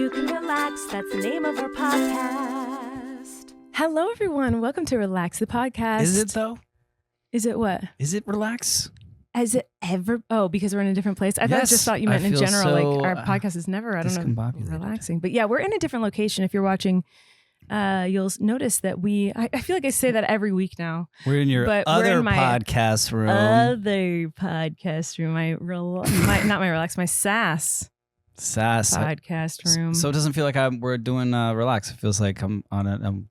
You can relax. That's the name of our podcast. Hello, everyone. Welcome to Relax the Podcast. Is it though? Is it what? Is it relax? Has it ever? Oh, because we're in a different place. I just thought you meant in general. Like our podcast is never, I don't know, relaxing. But yeah, we're in a different location. If you're watching, you'll notice that I feel like I say that every week now. We're in your other podcast room. Other podcast room. My SAS podcast room. So it doesn't feel like we're doing relax. It feels like I'm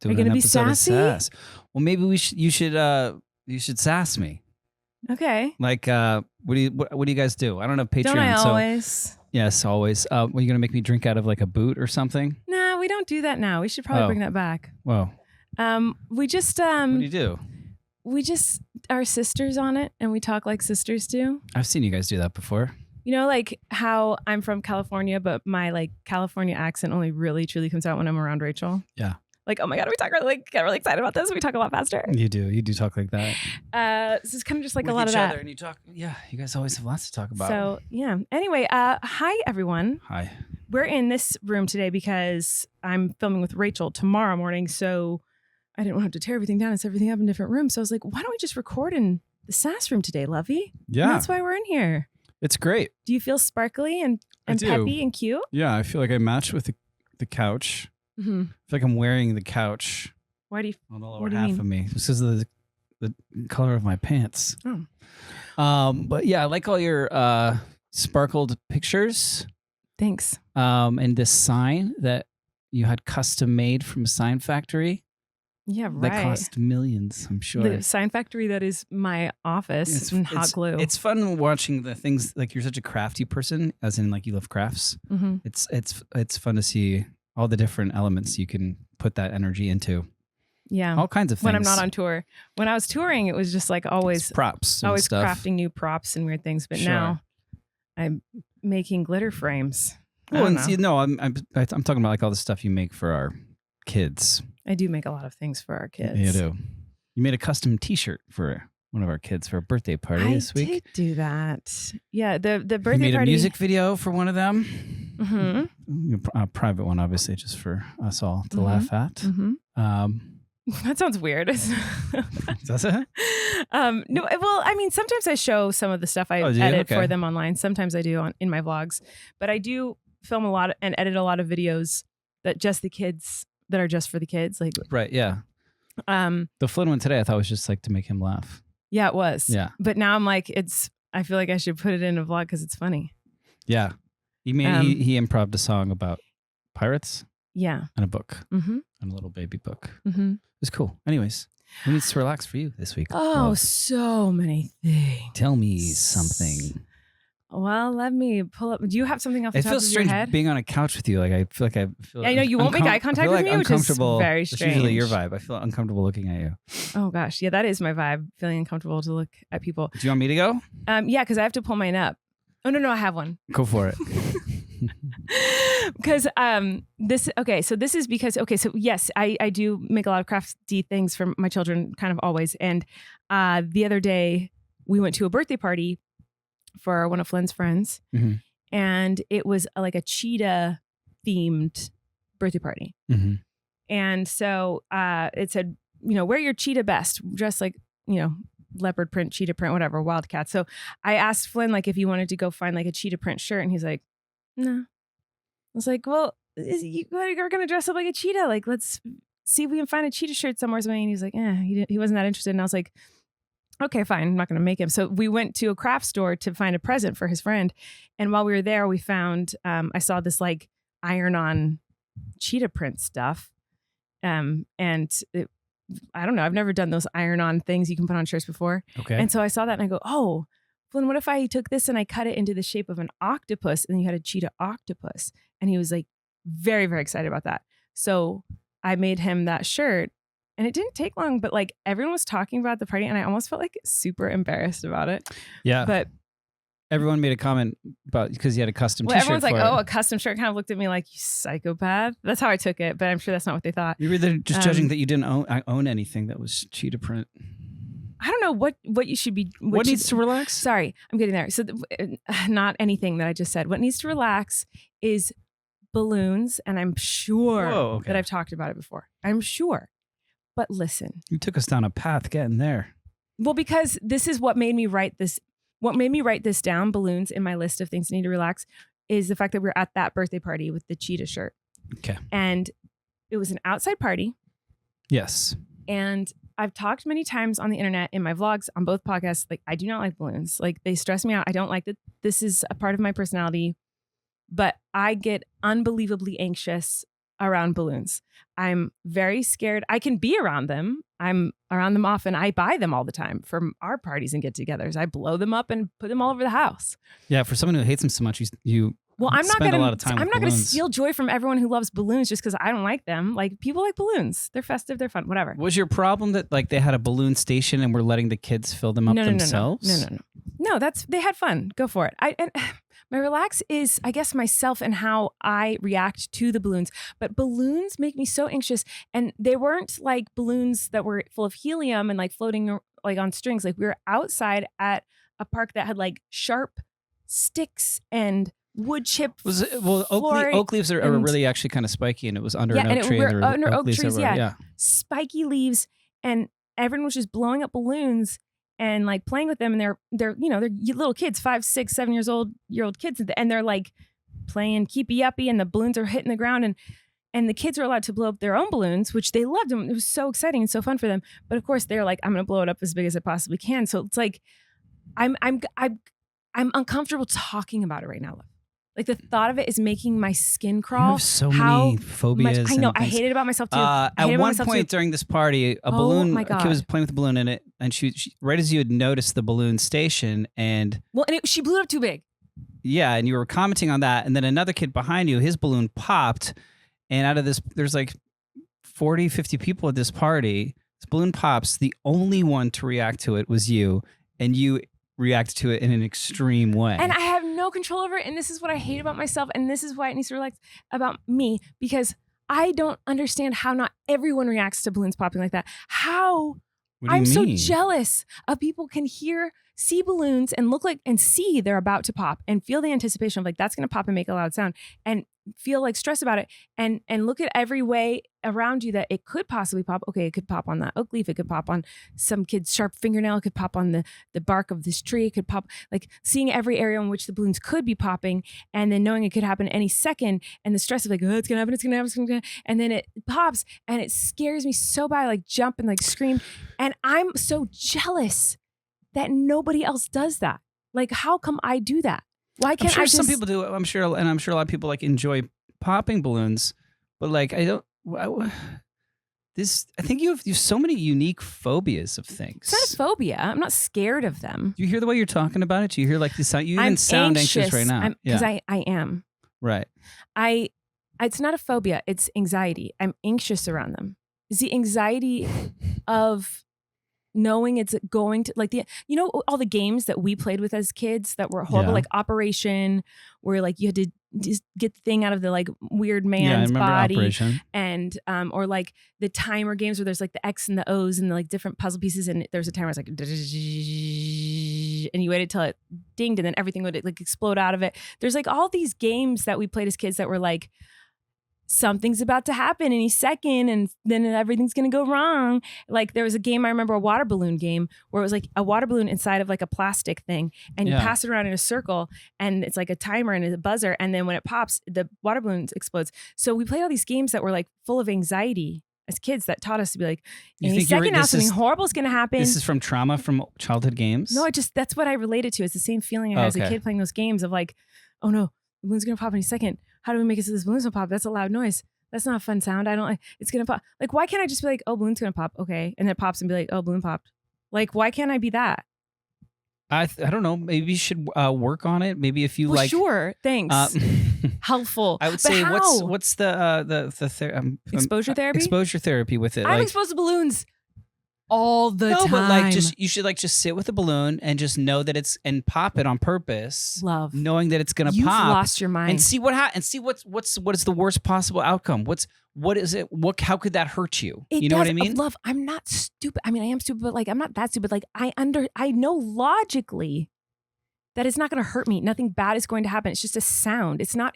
doing an episode of sassy? SAS. Well, maybe you should sass me. Okay. Like what do you guys do? I don't have Patreon. Don't I always? Yes, always. Were you gonna make me drink out of like a boot or something? Nah, we don't do that now. We should probably bring that back. Whoa. We just what do you do? We just are sisters on it, and we talk like sisters do. I've seen you guys do that before. You know, like how I'm from California, but my like California accent only really truly comes out when I'm around Rachel. Yeah. Like, oh my God, we talk get really excited about this. We talk a lot faster. You do talk like that. This is kind of just like with a lot each of other that. And you talk, yeah, you guys always have lots to talk about. So yeah. Anyway, hi everyone. Hi. We're in this room today because I'm filming with Rachel tomorrow morning. So I didn't want to have to tear everything down and set everything up in different rooms. So I was like, why don't we just record in the SAS room today, Lovey? Yeah. And that's why we're in here. It's great. Do you feel sparkly and peppy and cute? Yeah, I feel like I match with the couch. Mm-hmm. I feel like I'm wearing the couch. Why do you? On the lower what do you half mean? of me. This is the color of my pants. Oh. But yeah, I like all your sparkled pictures. Thanks. And this sign that you had custom made from a sign factory. Yeah, right. That cost millions, I'm sure. The sign factory that is my office in hot glue. It's fun watching the things, like you're such a crafty person, as in like you love crafts. Mm-hmm. It's fun to see all the different elements you can put that energy into. Yeah. All kinds of things. When I'm not on tour. When I was touring, it was just like always it's props. And always stuff. crafting new props and weird things. But Sure. now I'm making glitter frames. Well, and see, no, I'm talking about like all the stuff you make for our kids. I do make a lot of things for our kids. You do. You made a custom T-shirt for one of our kids for a birthday party this week. I did do that. Yeah, the birthday you made party. a music video for one of them. Mm-hmm. A private one, obviously, just for us all to laugh at. Mm-hmm. That sounds weird. Does it? No, well, I mean, sometimes I show some of the stuff I edit for them online. Sometimes I do in my vlogs, but I do film a lot and edit a lot of videos that are just for the kids. Like, right, yeah. The Flynn one today, I thought was just like to make him laugh. Yeah, it was. Yeah, but now I'm like, I feel like I should put it in a vlog because it's funny. Yeah, he improv'd a song about pirates. Yeah, and a book, and a little baby book. It was cool. Anyways, who needs to relax for you this week? Oh, so many things. Tell me something. Well, let me pull up. Do you have something off the top of your head? It feels strange being on a couch with you. Like I feel like I know you won't make eye contact with me, which is very strange. That's usually your vibe. I feel uncomfortable looking at you. Oh gosh, yeah, that is my vibe. Feeling uncomfortable to look at people. Do you want me to go? Yeah, because I have to pull mine up. Oh no, I have one. Go for it. Because this is because so yes, I do make a lot of crafty things for my children, kind of always. And the other day we went to a birthday party for one of Flynn's friends, and it was like a cheetah themed birthday party. And so it said, wear your cheetah best, dress like, leopard print, cheetah print, whatever, wildcat. So I asked Flynn like if he wanted to go find like a cheetah print shirt, and he's like, no. I was like, well, you're gonna dress up like a cheetah. Like, let's see if we can find a cheetah shirt somewhere. And he's like, he wasn't that interested. And I was like, okay, fine. I'm not going to make him. So we went to a craft store to find a present for his friend. And while we were there, we found, I saw this like iron-on cheetah print stuff. I don't know. I've never done those iron-on things you can put on shirts before. Okay. And so I saw that and I go, oh, Flynn, what if I took this and I cut it into the shape of an octopus and you had a cheetah octopus? And he was like very, very excited about that. So I made him that shirt. And it didn't take long, but like everyone was talking about the party and I almost felt like super embarrassed about it. Yeah. But everyone made a comment about because he had a custom t-shirt. Everyone's like, a custom shirt, kind of looked at me like, you psychopath. That's how I took it, but I'm sure that's not what they thought. You were just judging that you didn't own anything that was cheetah print. I don't know what you should be. What needs to relax? Sorry, I'm getting there. So not anything that I just said. What needs to relax is balloons, and I'm sure Whoa, okay. that I've talked about it before. I'm sure. But listen. You took us down a path getting there. Well, because this is what made me write this. What made me write this down, balloons, in my list of things I need to relax, is the fact that we were at that birthday party with the cheetah shirt. Okay. And it was an outside party. Yes. And I've talked many times on the internet, in my vlogs, on both podcasts, like, I do not like balloons. Like, they stress me out. I don't like that. This is a part of my personality. But I get unbelievably anxious around balloons. I'm very scared. I can be around them. I'm around them often. I buy them all the time for our parties and get-togethers. I blow them up and put them all over the house. Yeah, for someone who hates them so much, you well, I'm not spend gonna, a lot of time I'm with not going to balloons. steal joy from everyone who loves balloons just because I don't like them. Like, people like balloons. They're festive. They're fun. Whatever. Was your problem that like they had a balloon station and were letting the kids fill them up themselves? No, they had fun. Go for it. My relax is, I guess, myself and how I react to the balloons. But balloons make me so anxious. And they weren't like balloons that were full of helium and like floating like on strings. Like, we were outside at a park that had like sharp sticks and wood chip. Oak leaves are really actually kind of spiky, and it was under an oak tree. And under oak trees, yeah. Spiky leaves, and everyone was just blowing up balloons and like playing with them, and they're little kids, 5, 6, 7 years old kids, and they're like playing keepy uppy, and the balloons are hitting the ground, and the kids are allowed to blow up their own balloons, which they loved them. It was so exciting and so fun for them. But of course, they're like, I'm going to blow it up as big as I possibly can. So it's like, I'm uncomfortable talking about it right now. Like, the thought of it is making my skin crawl. You have so many phobias. I know. I hate it about myself too. At one point during this party, a kid was playing with a balloon in it, and she right as you had noticed the balloon station, and she blew it up too big. Yeah, and you were commenting on that, and then another kid behind you, his balloon popped, and out of this, there's like 40, 50 people at this party. This balloon pops. The only one to react to it was you, and you reacted to it in an extreme way. And I have no control over it. And this is what I hate about myself. And this is why it needs to relax about me, because I don't understand how not everyone reacts to balloons popping like that. How I'm so jealous of people can see balloons and see they're about to pop and feel the anticipation of like, that's going to pop and make a loud sound, and feel like stressed about it, and look at every way around you that it could possibly pop. Okay, it could pop on that oak leaf. It could pop on some kid's sharp fingernail. It could pop on the bark of this tree. It could pop, like, seeing every area in which the balloons could be popping, and then knowing it could happen any second, and the stress of like, oh, it's gonna happen, it's gonna happen, and then it pops, and it scares me so bad. I like jump and like scream, and I'm so jealous that nobody else does that. Like, how come I do that? Why can't some people do it. I'm sure a lot of people like enjoy popping balloons, but like I think you have so many unique phobias of things. It's not a phobia. I'm not scared of them. Do you hear the way you're talking about it? Do you hear like the sound? You even sound anxious right now. Because I am. Right. It's not a phobia. It's anxiety. I'm anxious around them. It's the anxiety of knowing it's going to, like, all the games that we played with as kids that were horrible, like Operation, where like you had to just get the thing out of the like weird man's body, Operation. And or like the timer games where there's like the X and the O's and the like different puzzle pieces, and there's a timer it's like, and you waited till it dinged, and then everything would like explode out of it. There's like all these games that we played as kids that were like, something's about to happen any second, and then everything's going to go wrong. Like, there was a game, I remember, a water balloon game, where it was like a water balloon inside of like a plastic thing, and you pass it around in a circle, and it's like a timer and a buzzer, and then when it pops, the water balloon explodes. So we played all these games that were like full of anxiety as kids that taught us to be like, any second now something horrible is going to happen. This is from trauma from childhood games? No, that's what I related to. It's the same feeling I had as a kid playing those games of like, oh no, the balloon's going to pop any second. How do we make it so this balloon's gonna pop? That's a loud noise. That's not a fun sound. It's gonna pop. Like, why can't I just be like, oh, balloon's gonna pop? Okay. And then it pops and be like, oh, balloon popped. Like, why can't I be that? I don't know. Maybe you should work on it. Maybe if you Sure. Thanks. Helpful. I would say, what's the exposure therapy? Exposure therapy with it. I'm exposed to balloons all the time. No, but like you should like just sit with a balloon and just know that and pop it on purpose. Love. Knowing that it's gonna pop. You've lost your mind. And see what happens. And see what is the worst possible outcome. What is it? How could that hurt you? You know what I mean? Love, I'm not stupid. I mean, I am stupid, but like I'm not that stupid. Like I know logically that it's not going to hurt me. Nothing bad is going to happen. It's just a sound. It's not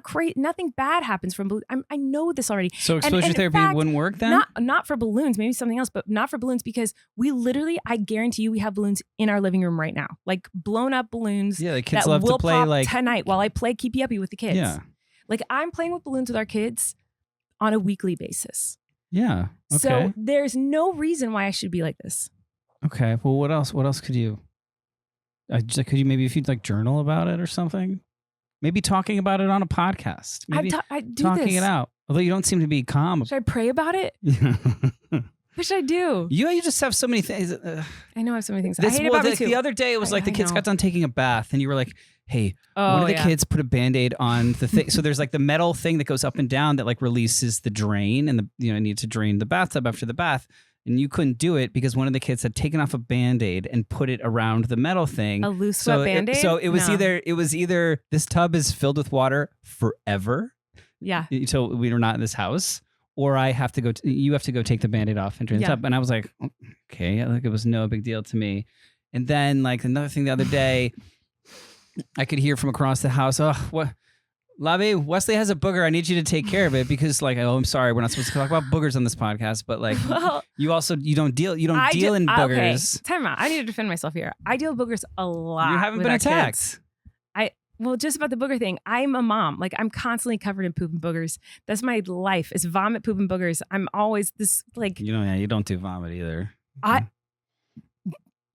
crazy. Nothing bad happens from balloons. I know this already. So exposure in therapy fact, wouldn't work then? Not for balloons, maybe something else, but not for balloons because we literally, I guarantee you, we have balloons in our living room right now. Like blown up balloons. Yeah, the kids that love will to play pop like tonight while I play Keepy Uppy with the kids. Yeah. Like I'm playing with balloons with our kids on a weekly basis. Yeah. Okay. So there's no reason why I should be like this. Okay. Well, what else? What else could you? Could you maybe if you'd like journal about it or something? Maybe talking about it on a podcast. Maybe I do talking this. it out. Although you don't seem to be calm. Should I pray about it? What should I do? You just have so many things. I know I have so many things. I hate about me too. The other day it was like the kids got done taking a bath and you were like, hey, one of the kids put a Band-Aid on the thing. So there's like the metal thing that goes up and down that like releases the drain and need to drain the bathtub after the bath. And you couldn't do it because one of the kids had taken off a Band-Aid and put it around the metal thing. A loose sweat Band-Aid? So it was either this tub is filled with water forever. Yeah. Until we were not in this house. Or you have to go take the Band-Aid off and drain the tub. And I was like, okay, like it was no big deal to me. And then like another thing the other day, I could hear from across the house, oh, what? Lavi, Wesley has a booger. I need you to take care of it because, like, I'm sorry, we're not supposed to talk about boogers on this podcast, but like, you don't deal in boogers. Okay, time out. I need to defend myself here. I deal with boogers a lot. You haven't been attacked. Well, just about the booger thing. I'm a mom. Like, I'm constantly covered in poop and boogers. That's my life. Is vomit, poop, and boogers. I'm always this like. You don't do vomit either.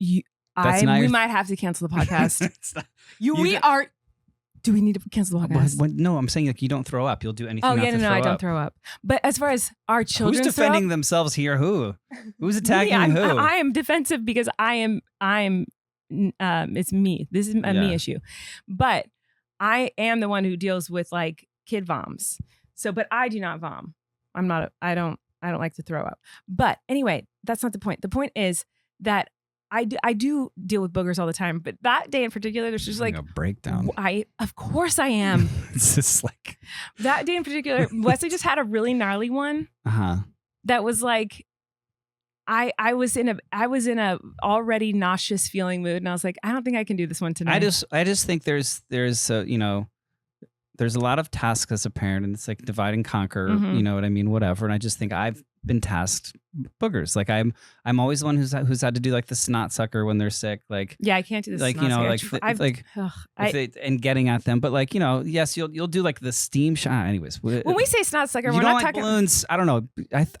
We might have to cancel the podcast. Do we need to cancel the podcast? No, I'm saying like you don't throw up. You'll do anything. I don't throw up. But as far as our children, who's defending themselves here? Who's attacking who? I am defensive because I am. It's me. This is a me issue. But I am the one who deals with like kid voms. So, but I do not vom. I don't like to throw up. But anyway, that's not the point. The point is that I do deal with boogers all the time, but that day in particular, there's just like a breakdown. Of course I am. It's just like that day in particular. Wesley just had a really gnarly one. That was like, I was in a already nauseous feeling mood, and I was like, I don't think I can do this one tonight. I just think there's there's a lot of tasks as a parent, and it's like divide and conquer. Mm-hmm. You know what I mean? Whatever. And I just think I've been tasked boogers. Like I'm always the one who's had to do like the snot sucker when they're sick. Like I can't do this. Like and getting at them. But like yes, you'll do like the steam shot. Anyways, when we say snot sucker, we're not talking balloons. I don't know.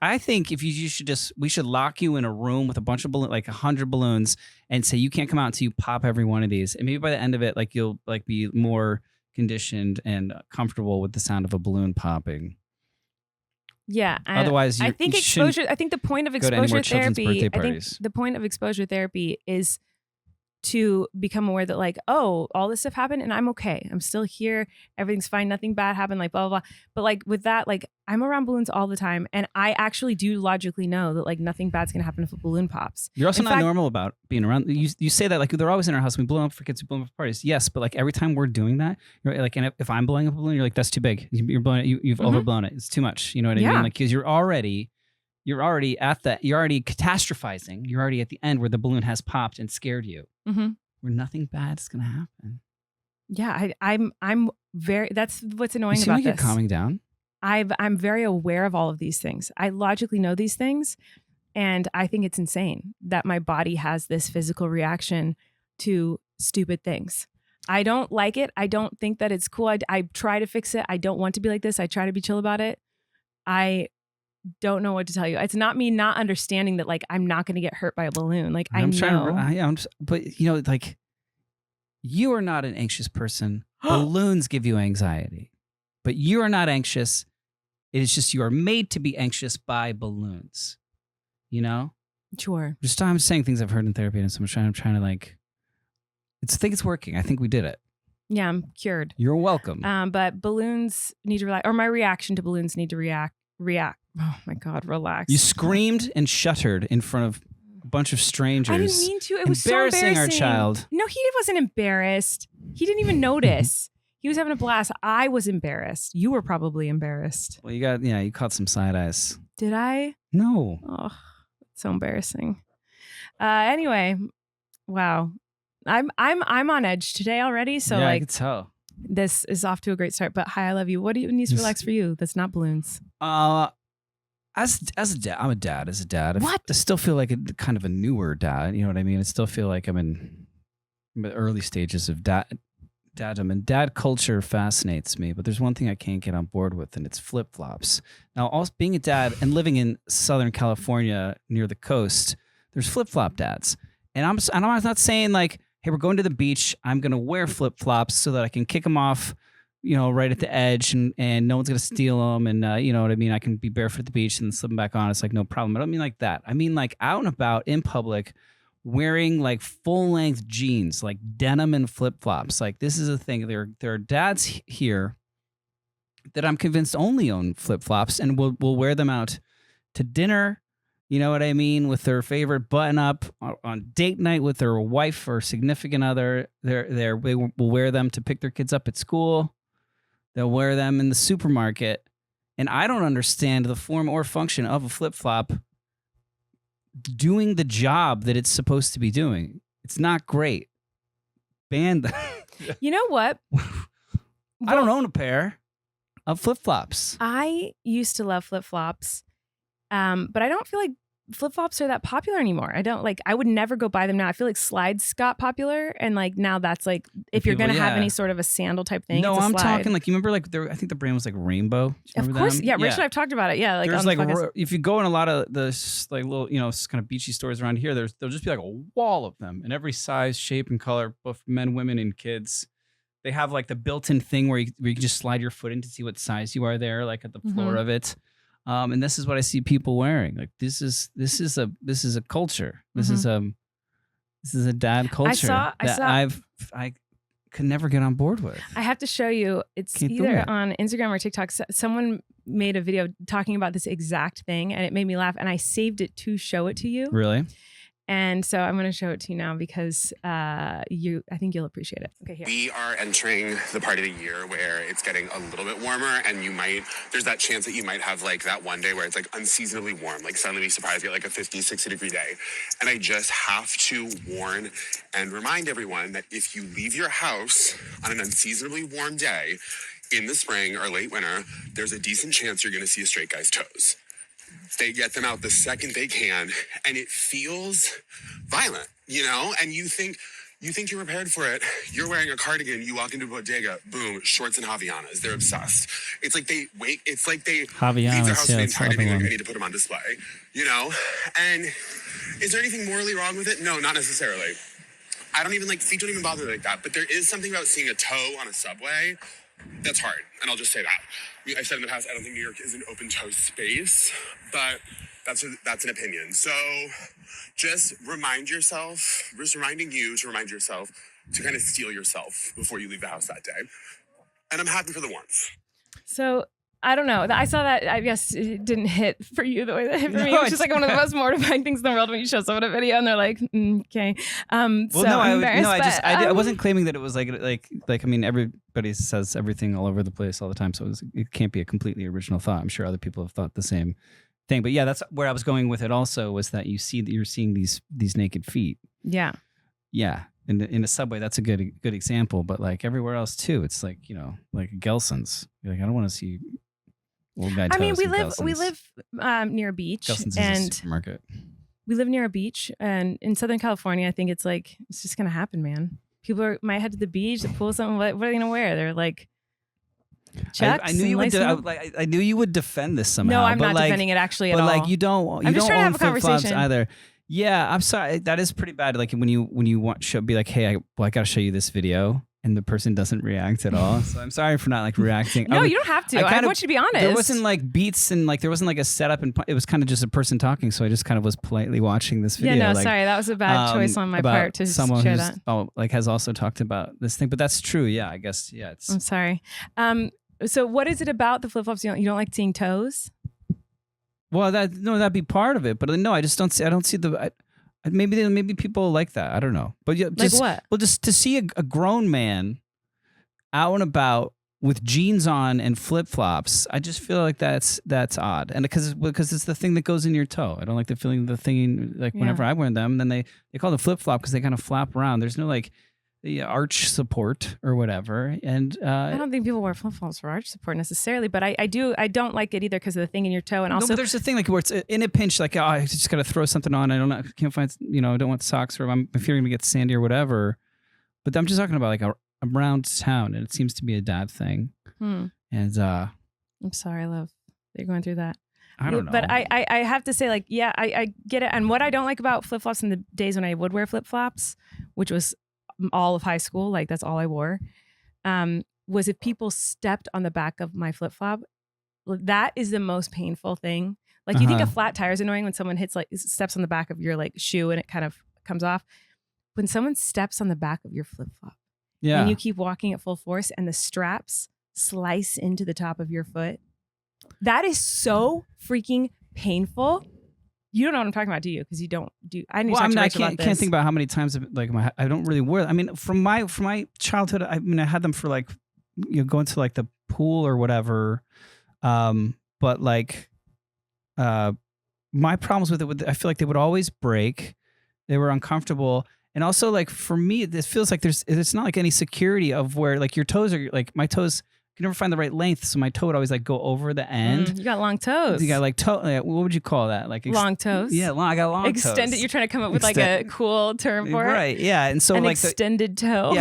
I think if we should lock you in a room with a bunch of balloons, like 100 balloons, and say you can't come out until you pop every one of these. And maybe by the end of it, like you'll like be more conditioned and comfortable with the sound of a balloon popping. Yeah. Otherwise, I think exposure. I think the point of exposure therapy. The point of exposure therapy is to become aware that like, oh, all this stuff happened and I'm okay. I'm still here. Everything's fine. Nothing bad happened. Like blah blah blah. But like with that, like I'm around balloons all the time, and I actually do logically know that like nothing bad's gonna happen if a balloon pops. You're also not normal about being around. You say that like they're always in our house. We blow up for kids. We blow up for parties. Yes, but like every time we're doing that, you're like, and if I'm blowing up a balloon, you're like, that's too big. You're blowing it. You've overblown it. It's too much. You know what I mean? Like because you're already catastrophizing. You're already at the end where the balloon has popped and scared you. Mm-hmm. Where nothing bad is gonna happen. Yeah, I'm very. That's what's annoying you seem about like this. You're calming down. I'm very aware of all of these things. I logically know these things, and I think it's insane that my body has this physical reaction to stupid things. I don't like it. I don't think that it's cool. I try to fix it. I don't want to be like this. I try to be chill about it. I don't know what to tell you. It's not me not understanding that like I'm not going to get hurt by a balloon. Like but like you are not an anxious person. Balloons give you anxiety, but you are not anxious. It is just you are made to be anxious by balloons. You know? Sure. I'm saying things I've heard in therapy, and so I'm trying to like. I think it's working. I think we did it. Yeah, I'm cured. You're welcome. But balloons need to relax, or my reaction to balloons need to react. Oh my God, relax. You screamed and shuddered in front of a bunch of strangers. I didn't mean to. It was so embarrassing. Our child. No, he wasn't embarrassed. He didn't even notice. He was having a blast. I was embarrassed. You were probably embarrassed. Well, you caught some side eyes. Did I? No. Oh, so embarrassing. Anyway, wow. I'm on edge today already. So yeah, I like could tell. this is off to a great start. But hi, I love you. What do you needs to relax for you? That's not balloons. As a dad, I'm a dad. As a dad, What? I still feel like a kind of a newer dad. You know what I mean? I still feel like I'm in the early stages of daddom, and dad culture fascinates me. But there's one thing I can't get on board with, and it's flip flops. Now, also being a dad and living in Southern California near the coast, there's flip flop dads, and I'm not saying like, hey, we're going to the beach. I'm gonna wear flip flops so that I can kick them off, right at the edge, and no one's gonna steal them, and you know what I mean. I can be barefoot at the beach and slip them back on. It's like no problem. I don't mean like that. I mean like out and about in public, wearing like full length jeans, like denim and flip flops. Like this is a thing. There are dads here that I'm convinced only own flip flops and will wear them out to dinner. You know what I mean? With their favorite button up on date night with their wife or significant other. They will wear them to pick their kids up at school. They'll wear them in the supermarket. And I don't understand the form or function of a flip-flop doing the job that it's supposed to be doing. It's not great. Ban them. You know what? I don't own a pair of flip-flops. I used to love flip-flops, but I don't feel like flip-flops are that popular anymore. I would never go buy them now. I feel like slides got popular, and like now that's like if you're gonna have any sort of a sandal type thing. No, it's a I'm slide. talking like you remember like I think the brand was like Rainbow. Do you Of remember course, them? yeah. Rich and I've talked about it. Yeah, like there's on like the podcast. if you go in a lot of the like little kind of beachy stores around here, there'll just be like a wall of them in every size, shape, and color, both men, women, and kids. They have like the built-in thing where you can just slide your foot in to see what size you are there, like at the floor of it. And this is what I see people wearing. Like this is a culture. This is a dad culture I could never get on board with. I have to show you. It's either on Instagram or TikTok. Someone made a video talking about this exact thing, and it made me laugh. And I saved it to show it to you. Really? And so I'm going to show it to you now because I think you'll appreciate it. Okay, here. We are entering the part of the year where it's getting a little bit warmer, and there's that chance that you might have like that one day where it's like unseasonably warm, like suddenly be surprised you get like a 50, 60 degree day. And I just have to warn and remind everyone that if you leave your house on an unseasonably warm day in the spring or late winter, there's a decent chance you're going to see a straight guy's toes. They get them out the second they can, and it feels violent, and you think you're prepared for it. You're wearing a cardigan, you walk into a bodega, boom, shorts and Havianas. They're obsessed. It's like they leave their house for the entire day, like, I need to put them on display, And is there anything morally wrong with it? No, not necessarily. I don't even feet don't even bother me like that, but there is something about seeing a toe on a subway that's hard, and I'll just say that. I've said in the past, I don't think New York is an open-toe space, but that's an opinion. So just reminding you to remind yourself to kind of steel yourself before you leave the house that day. And I'm happy for the warmth. So I don't know. I saw that. I guess it didn't hit for you the way that it hit for me. It's just like one of the most mortifying things in the world when you show someone a video and they're like, okay. I wasn't claiming that it was like I mean, everybody says everything all over the place all the time, so it can't be a completely original thought. I'm sure other people have thought the same thing, but yeah, that's where I was going with it. Also, was that you're seeing these naked feet. Yeah. Yeah. In a subway, that's a good example, but like everywhere else too, it's like like Gelson's. Like I don't want to see. I mean, we live near a beach, Gelson's and is a supermarket. We live near a beach, and in Southern California, I think it's just gonna happen, man. People might head to the beach, the pool, something. What are they gonna wear? They're like chucks. I knew you would. I knew you would defend this somehow. No, I'm not defending it actually at all. But like you don't. I'm just trying to have a flip-flops conversation either. Yeah, I'm sorry. That is pretty bad. Like when you be like, hey, I got to show you this video. And the person doesn't react at all. So I'm sorry for not reacting. No, you don't have to. I want you to be honest. There wasn't beats and there wasn't a setup, and it was kind of just a person talking. So I just kind of was politely watching this video. Yeah, no, sorry, that was a bad choice on my part to someone share who's that. Has also talked about this thing, but that's true. Yeah, I guess. Yeah, I'm sorry. So what is it about the flip flops? You don't like seeing toes? Well, that'd be part of it, but no, I just don't see. I don't see the. Maybe people like that. I don't know. But yeah, like what? Well, just to see a grown man out and about with jeans on and flip flops, I just feel like that's odd, and because it's the thing that goes in your toe. I don't like the feeling of the thing like whenever I wear them. Then they call it a flip flop because they kind of flap around. There's no like the arch support or whatever, and I don't think people wear flip flops for arch support necessarily, but I don't like it either because of the thing in your toe, and also but there's a thing like where it's in a pinch, like I just got to throw something on. I can't find I don't want socks, or I'm fearing to get sandy or whatever. But I'm just talking about like around town, and it seems to be a dad thing. And I'm sorry, love, that you're going through that. I don't know, but I have to say, like, yeah, I get it. And what I don't like about flip flops in the days when I would wear flip flops, which was all of high school, like that's all I wore, was if people stepped on the back of my flip flop. That is the most painful thing. Like you think a flat tire is annoying when someone steps on the back of your like shoe and it kind of comes off. When someone steps on the back of your flip flop, and you keep walking at full force, and the straps slice into the top of your foot, that is so freaking painful. You don't know what I'm talking about, do you? Because you don't do. I need to talk to Rachel about this. I can't think about how many times like I don't really wear. I mean, from my childhood, I mean, I had them for like going to like the pool or whatever. But like, my problems with it, I feel like they would always break. They were uncomfortable. And also, like, for me, it feels like it's not like any security of where, like, your toes are, like, my toes, you can never find the right length. So my toe would always, like, go over the end. You got long toes. You got, like, what would you call that? Like, long toes? Yeah, I got long toes. Extended, you're trying to come up with, like, a cool term for it? Right, yeah. And so, an like, extended toe.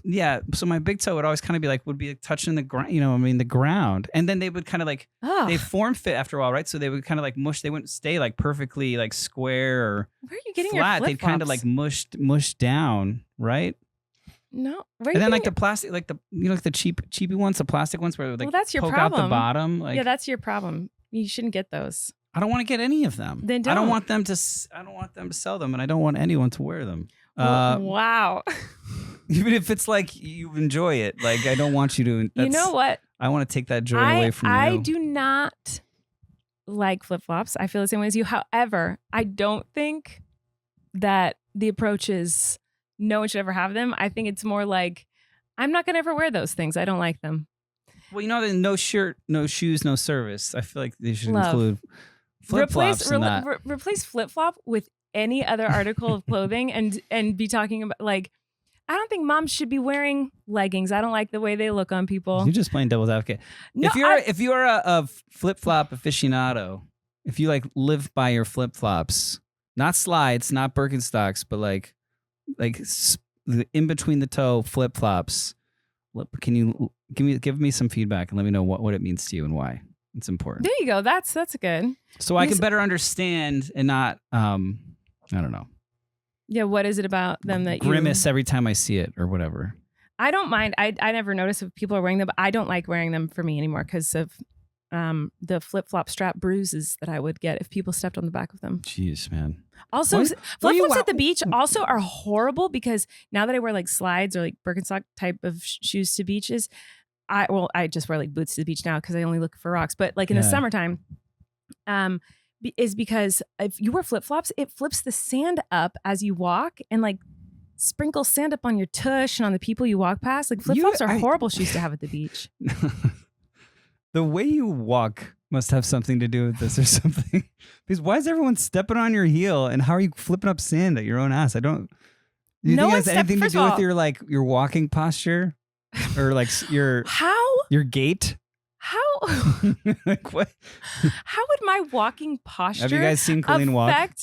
Yeah. So my big toe would always kind of be like touching the ground, the ground. And then they would kind of like, they form fit after a while, right? So they would kind of like mush. They wouldn't stay like perfectly like square or where are you getting flat. Your They'd kind of like mushed down, right? No. And then like the plastic, like the like the cheapy ones, the plastic ones where they like that's your poke problem. out the bottom. Like, yeah, that's your problem. You shouldn't get those. I don't want to get any of them. Then don't. I don't want them to sell them, and I don't want anyone to wear them. Wow. Even if it's like you enjoy it, like I don't want you to. You know what? I want to take that joy away from you. I do not like flip flops. I feel the same way as you. However, I don't think that the approach is no one should ever have them. I think it's more like I'm not going to ever wear those things. I don't like them. Well, no shirt, no shoes, no service. I feel like they should include flip flops in that. Replace flip flop with any other article of clothing and be talking about like. I don't think moms should be wearing leggings. I don't like the way they look on people. You're just playing devil's advocate. No, if you're a flip flop aficionado, if you like live by your flip flops, not slides, not Birkenstocks, but like in between the toe flip flops, can you give me some feedback and let me know what it means to you and why it's important? There you go. That's good. So I can better understand and not I don't know. Yeah, what is it about them that you grimace every time I see it or whatever? I don't mind. I never notice if people are wearing them, but I don't like wearing them for me anymore because of the flip-flop strap bruises that I would get if people stepped on the back of them. Jeez, man. Also, flip-flops at the beach also are horrible because now that I wear like slides or like Birkenstock type of shoes to beaches, I just wear like boots to the beach now because I only look for rocks. But like in the summertime, is because if you wear flip-flops, it flips the sand up as you walk and like sprinkles sand up on your tush and on the people you walk past. Like flip-flops are horrible shoes to have at the beach. The way you walk must have something to do with this or something. Because why is everyone stepping on your heel and how are you flipping up sand at your own ass? I don't. Do you think it has anything to do with your walking posture or like your gait? How like what? How would my walking posture have you guys seen Colleen walk?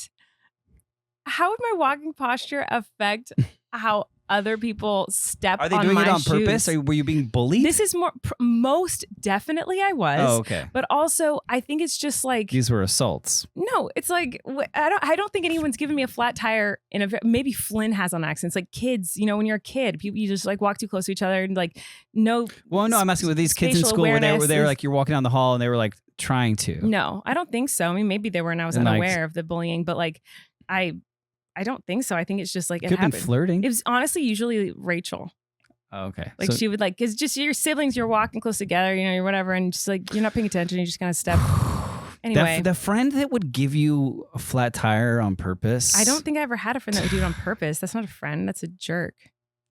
How would my walking posture affect how other people step on my shoes? Are they doing it on purpose? Were you being bullied? This is most definitely I was. Oh, okay. But also, I think it's just like these were assaults. No, it's like I don't think anyone's given me a flat tire maybe Flynn has on accidents. Like kids, when you're a kid, you just like walk too close to each other and like no. Well, no, I'm asking with these kids in school where they were like you're walking down the hall and they were like trying to. No, I don't think so. I mean, maybe they were and I was unaware of the bullying, but like I don't think so. I think it's just like it happened. Been flirting. It was honestly usually Rachel. Oh, okay. Like she would like, cause just your siblings, you're walking close together, you're whatever, and just like you're not paying attention. You just kind of step. Anyway, the friend that would give you a flat tire on purpose. I don't think I ever had a friend that would do it on purpose. That's not a friend. That's a jerk.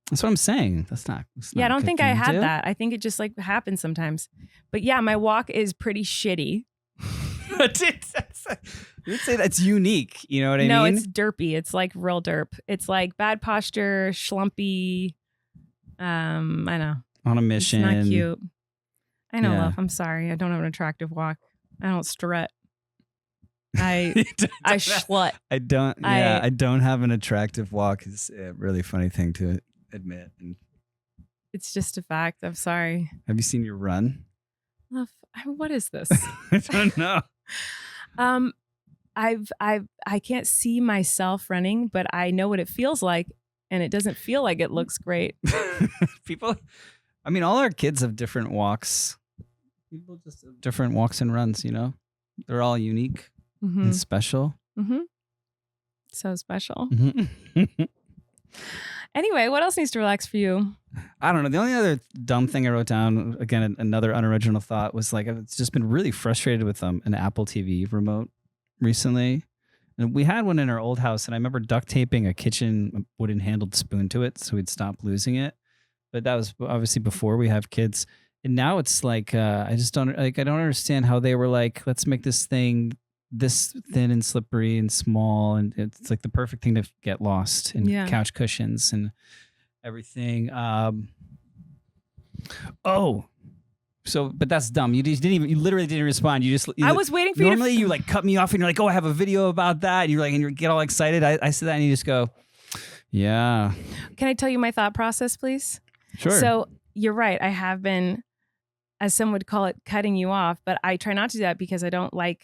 That's what I'm saying. That's not. Yeah, I don't think I cooking, had dude. that. I think it just like happens sometimes. But yeah, my walk is pretty shitty. You'd say that's unique. You know what I No, mean? it's derpy. It's like real derp. It's like bad posture, schlumpy. I know. On a mission. It's not cute. I know, Yeah. love. I'm sorry. I don't have an attractive walk. I don't strut. I schlut. I don't. Yeah, I don't have an attractive walk. Is a really funny thing to admit. And It's just a fact. I'm sorry. have you seen your run? Love, what is this? I don't know. I can't see myself running, but I know what it feels like, and it doesn't feel like it looks great. People, I mean, all our kids have different walks. People just have different walks and runs, you know? They're all unique Mm-hmm. and special. Mm-hmm. So special. Mm-hmm. Anyway, what else needs to relax for you? I don't know. The only other dumb thing I wrote down, again, another unoriginal thought, was like, I've just been really frustrated with an Apple TV remote recently. And we had one in our old house, and I remember duct taping a kitchen wooden handled spoon to it so we'd stop losing it. But that was obviously before we have kids. And now it's like, I don't understand how they were like, let's make this thing this thin and slippery and small. And it's like the perfect thing to get lost in Yeah. couch cushions and everything. But that's dumb. You literally didn't respond. I was waiting for you normally you like cut me off and you're like, oh, I have a video about that. And you get all excited. I said that and you just go, yeah. Can I tell you my thought process, please? Sure. So you're right. I have been, as some would call it, cutting you off, but I try not to do that because I don't want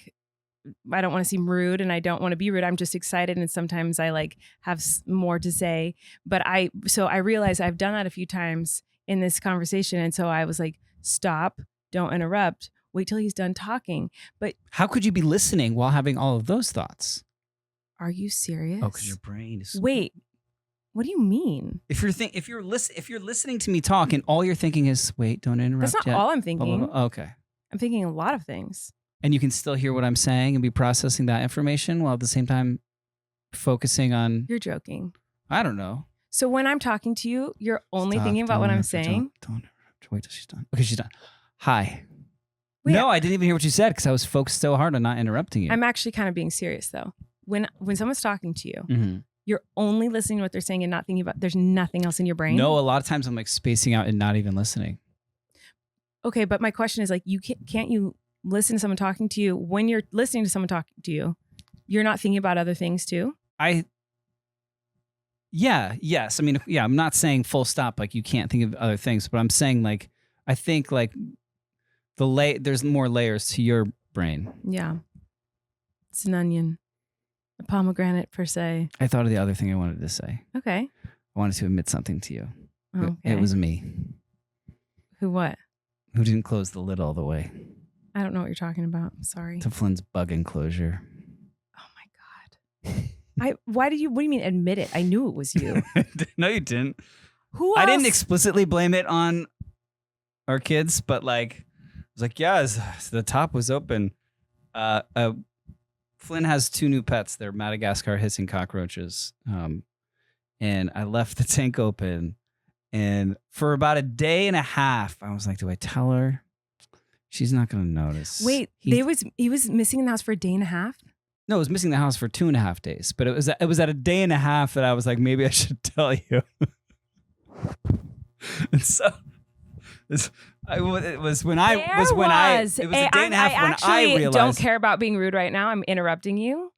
to seem rude and I don't want to be rude. I'm just excited. And sometimes I like have more to say, but I realize I've done that a few times in this conversation. And so I was like, stop, don't interrupt, wait till he's done talking. But how could you be listening while having all of those thoughts? are you serious? Oh, because your brain is. Wait, what do you mean? If you're listening to me talk and all you're thinking is, wait, don't interrupt. That's not yet. all I'm Blah, thinking. blah, blah. Okay. I'm thinking a lot of things. And you can still hear what I'm saying and be processing that information while at the same time focusing on. You're joking. I don't know. So when I'm talking to you, you're only Stop, thinking about don't what I'm interrupt, saying. Don't interrupt. Wait till she's done. Okay, she's done. Hi. Wait, No, I didn't even hear what you said because I was focused so hard on not interrupting you. I'm actually kind of being serious though. When someone's talking to you, Mhm. you're only listening to what they're saying and not thinking about. There's nothing else in your brain. No, a lot of times I'm like spacing out and not even listening. Okay, but my question is like, can't you listen to someone talking to you when you're listening to someone talking to you? You're not thinking about other things too. Yes. I mean, yeah, I'm not saying full stop, like you can't think of other things, but I'm saying like, I think like there's more layers to your brain. Yeah, it's an onion, a pomegranate per se. I thought of the other thing I wanted to say. Okay. I wanted to admit something to you. Okay. It was me Who? What? who didn't close the lid all the way I don't know what you're talking about. I'm sorry. to Flynn's bug enclosure. Oh my god. What do you mean admit it? I knew it was you. No, you didn't. Who else? I didn't explicitly blame it on our kids, but like, I was like, yeah, the top was open. Flynn has 2 new pets. They're Madagascar hissing cockroaches. And I left the tank open. And for about a day and a half, I was like, do I tell her? She's not going to notice. Wait, he was missing in the house for a day and a half? No, it was missing the house for 2.5 days. But it was at a day and a half that I was like, maybe I should tell you. And so it was when I it was a day and a half when I realized. Don't care about being rude right now. I'm interrupting you.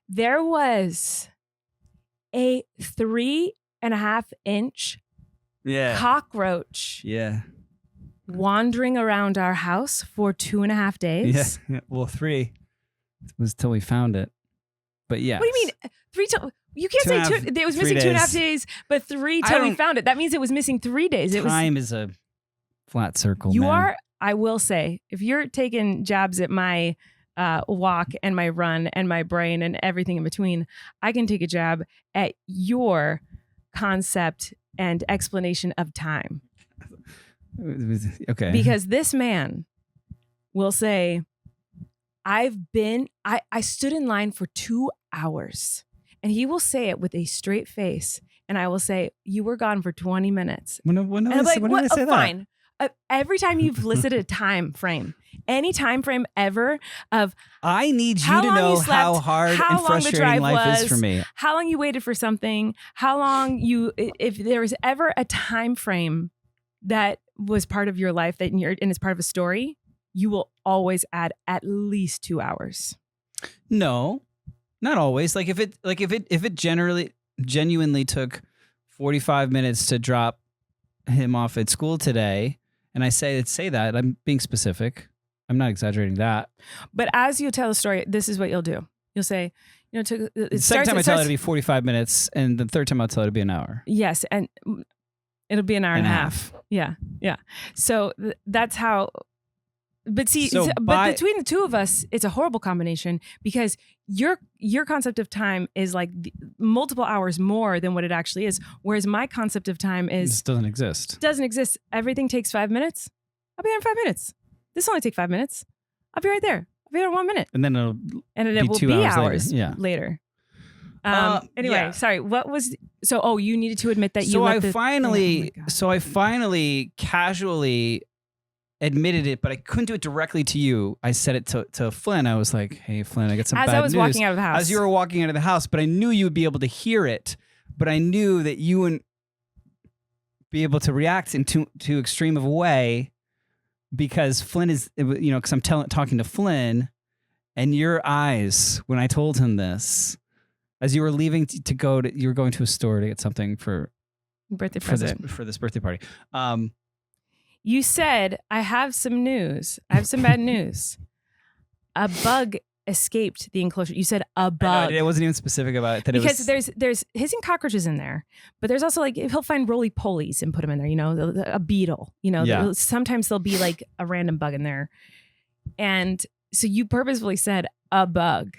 There was a 3.5 inch cockroach Yeah. wandering around our house for 2.5 days. Yeah. Well, 3. It was till we found it. But yeah. What do you mean? 3 till you can't say 2. It was 3 missing 2.5 days. days, but 3 till we found it. That means it was missing 3 days. Time is a flat circle. You man. are. I will say, if you're taking jabs at my walk and my run and my brain and everything in between, I can take a jab at your concept and explanation of time. Okay. Because this man will say, I stood in line for 2 hours And he will say it with a straight face. And I will say, you were gone for 20 minutes. When And did I'm like, I what? say Oh, that? fine. Every time you've listed a time frame, any time frame ever of I need you how to long know you slept, how hard how and long the frustrating drive life is was, for me. how long you waited for something, how long if there was ever a time frame that was part of your life and it's part of a story, you will always add at least 2 hours. No, not always. Like if it genuinely took 45 minutes to drop him off at school today, and I say that, I'm being specific. I'm not exaggerating that. But as you tell the story, this is what you'll do. You'll say, The second time I tell it, it'll be 45 minutes, and the third time I'll tell it, it'll be an hour. Yes, and it'll be an hour and a half. Yeah. So that's how. But see, but between the two of us, it's a horrible combination because your concept of time is like multiple hours more than what it actually is, whereas my concept of time This doesn't exist. doesn't exist. Everything takes 5 minutes. I'll be there in 5 minutes. This will only take 5 minutes. I'll be right there. I'll be there in 1 minute. And then it'll It will 2 be hours later. Yeah. later. Anyway, yeah. sorry. What was so? Oh, you needed to admit that you. So let I the- finally casually admitted it, but I couldn't do it directly to you. I said it to Flynn. I was like, "Hey, Flynn, I got some As bad I was news." walking out of the house. As you were walking out of the house, but I knew you would be able to hear it. But I knew that you wouldn't be able to react in too extreme of a way because Flynn is, because I'm talking to Flynn, and your eyes when I told him this, as you were leaving you were going to a store to get something for birthday for this present. birthday party. You said, "I have some news. I have some bad news. A bug escaped the enclosure." You said a bug. I wasn't even specific about it. Because there's hissing cockroaches in there, but there's also like he'll find roly polies and put them in there. A beetle. Yeah. Sometimes there'll be like a random bug in there, and so you purposefully said a bug,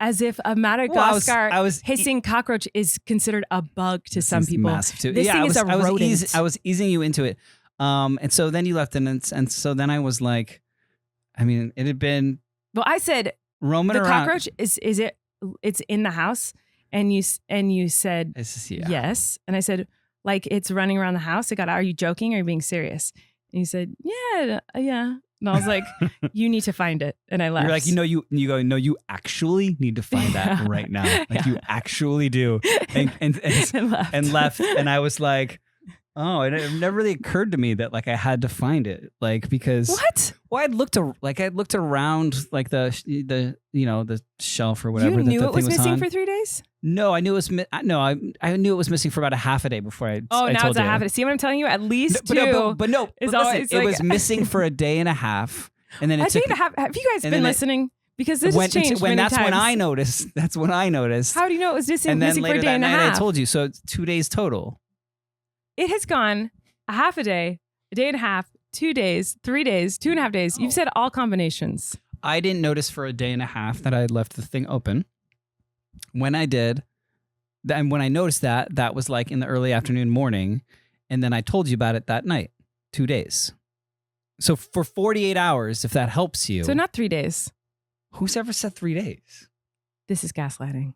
as if a Madagascar hissing cockroach is considered a bug to some people. Massive too. This thing is a rodent. I was easing you into it, and so then you left, and so then I was like, I mean, it had been. Well, I said roaming the around. cockroach it's in the house, and you said yes, and I said like it's running around the house. Are you joking? Or are you being serious? And you said yeah. And I was like, you need to find it, and I left. You're like, you go, no, you actually need to find that right now. Like you actually do, and left, and I was like. Oh, and it never really occurred to me that like I had to find it, like because what? Well, I'd looked around like the shelf or whatever. You knew that it was thing missing on. for 3 days. No, I knew it was. I knew it was missing for about a half a day before I. Oh, I now told it's a you. half a day. See what I'm telling you? At least two. But no. It's Listen, always it like- was missing for a day and a half, and then it A took. day and a half. Have you guys and been then it- listening? Because this has changed many that's times. when I noticed. That's when I noticed. How do you know it was missing And then for later a day that and a night, half? I told you. So it's 2 days total. It has gone a half a day and a half, 2 days, 3 days, 2.5 days. You've said all combinations. I didn't notice for a day and a half that I had left the thing open. When I did, and when I noticed that was like in the early afternoon, morning, and then I told you about it that night. 2 days. So for 48 hours, if that helps you. So not 3 days. Who's ever said 3 days? This is gaslighting.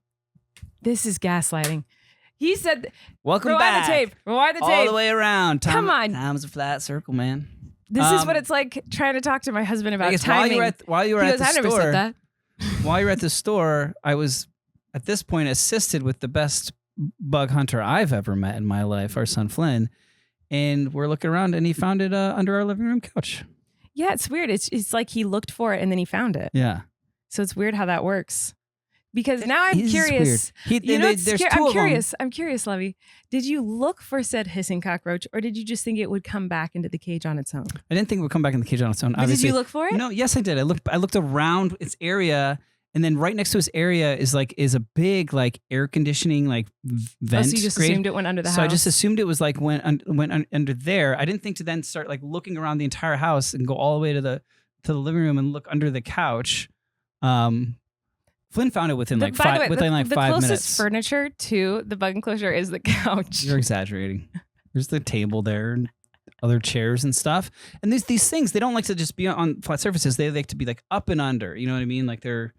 He said, Welcome rewind back. the tape. Rewind the All tape. the way around. Come on. Time's a flat circle, man. This is what it's like trying to talk to my husband about I guess timing. while you were He at goes, the I store, never said that. while you were at the store, I was at this point assisted with the best bug hunter I've ever met in my life, our son Flynn, and we're looking around and he found it under our living room couch. Yeah, it's weird. It's like he looked for it and then he found it. Yeah. So it's weird how that works. Because now I'm This is curious. weird. There's I'm two of curious. I'm curious, Lovey. Did you look for said hissing cockroach, or did you just think it would come back into the cage on its own? I didn't think it would come back in the cage on its own. But did Obviously, you look for it? No, yes, I did. I looked around its area, and then right next to its area is a big like air conditioning like vent. Oh, so you just grate. assumed it went under the house. So I just assumed it was like went under there. I didn't think to then start like looking around the entire house and go all the way to the living room and look under the couch. Flynn found it within like By the way, 5 the closest minutes. furniture to the bug enclosure is the couch. You're exaggerating. There's the table there and other chairs and stuff. And these things, they don't like to just be on flat surfaces. They like to be like up and under. You know what I mean? Like they're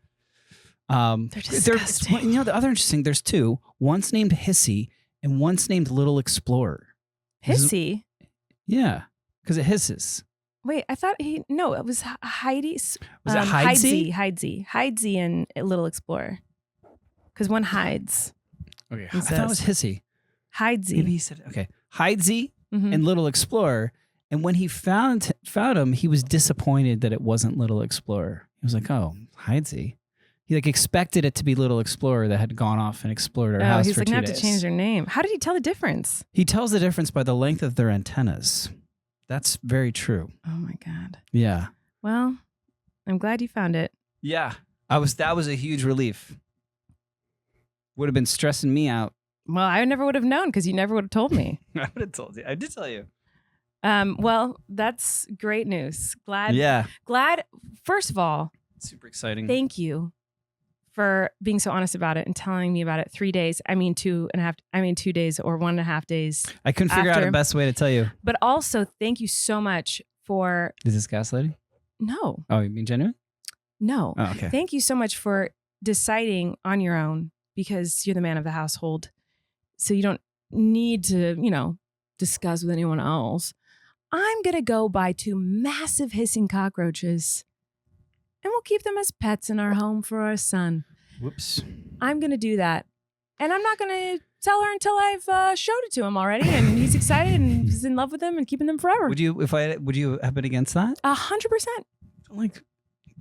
They're disgusting. The other interesting, there's two. One's named Hissy and one's named Little Explorer. Hissy? Yeah, because it hisses. Wait, I thought it was Heidi's. Was it Hidesy? Hidesy and Little Explorer. Because one hides. Okay, I thought it was Hissy. Hidesy. Maybe he said, okay. Hidesy Mhm. and Little Explorer. And when he found him, he was disappointed that it wasn't Little Explorer. He was like, oh, Hidesy. He like expected it to be Little Explorer that had gone off and explored our house he's for like, 2 I days. have to change their name. How did he tell the difference? He tells the difference by the length of their antennas. That's very true. Oh my God. Yeah. Well, I'm glad you found it. Yeah. That was a huge relief. Would have been stressing me out. Well, I never would have known because you never would have told me. I would have told you. I did tell you. Well, that's great news. Glad. First of all, super exciting. thank you for being so honest about it and telling me about it 3 days. 2 days or 1.5 days. I couldn't figure out after. the best way to tell you. But also, thank you so much for. Is this gaslighting? No. Oh, you mean genuine? No. Oh, okay. Thank you so much for deciding on your own because you're the man of the household. So you don't need to, discuss with anyone else. I'm going to go buy 2 massive hissing cockroaches and we'll keep them as pets in our home for our son. Whoops. I'm going to do that. And I'm not going to tell her until I've showed it to him already and he's excited and he's in love with them and keeping them forever. Would you have been against that? 100%. Like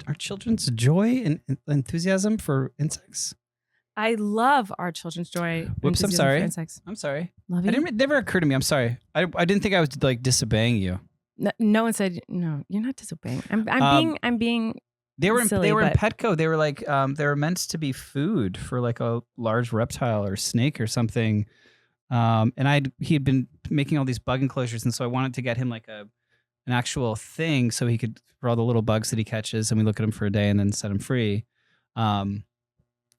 our children's joy and enthusiasm for insects? I love our children's joy. Whoops, I'm enthusiasm sorry. for insects. I'm sorry. Love you. It never occurred to me. I'm sorry. I didn't think I was like disobeying you. No one said no. You're not disobeying. I'm being. They were in silly, in but- Petco. They were like they were meant to be food for like a large reptile or snake or something. And he had been making all these bug enclosures, and so I wanted to get him like an actual thing so he could for all the little bugs that he catches, and we look at him for a day and then set him free.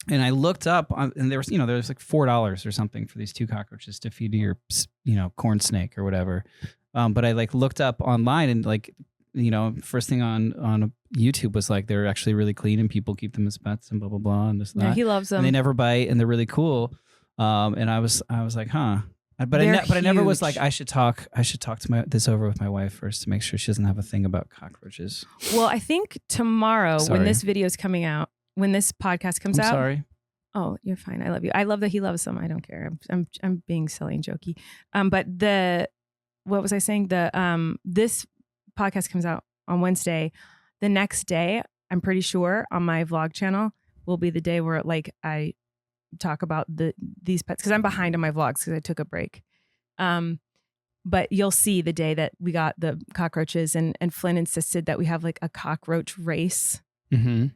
And I looked up, and there was like $4 or something for these 2 cockroaches to feed to your, corn snake or whatever. But I like looked up online, and like, first thing on YouTube was like they're actually really clean and people keep them as pets and blah blah blah and this and Yeah, that. he loves them. And they never bite and they're really cool. And I was like, huh. But I never was like I should talk to this over with my wife first to make sure she doesn't have a thing about cockroaches. Well, I think tomorrow Sorry. when this video is coming out, when this podcast comes I'm out. sorry. Oh, you're fine. I love you. I love that he loves them. I don't care. I'm being silly and jokey. But what was I saying? This podcast comes out on Wednesday. The next day, I'm pretty sure on my vlog channel will be the day where like I talk about these pets because I'm behind on my vlogs because I took a break. But you'll see the day that we got the cockroaches and Flynn insisted that we have like a cockroach race. Mm-hmm.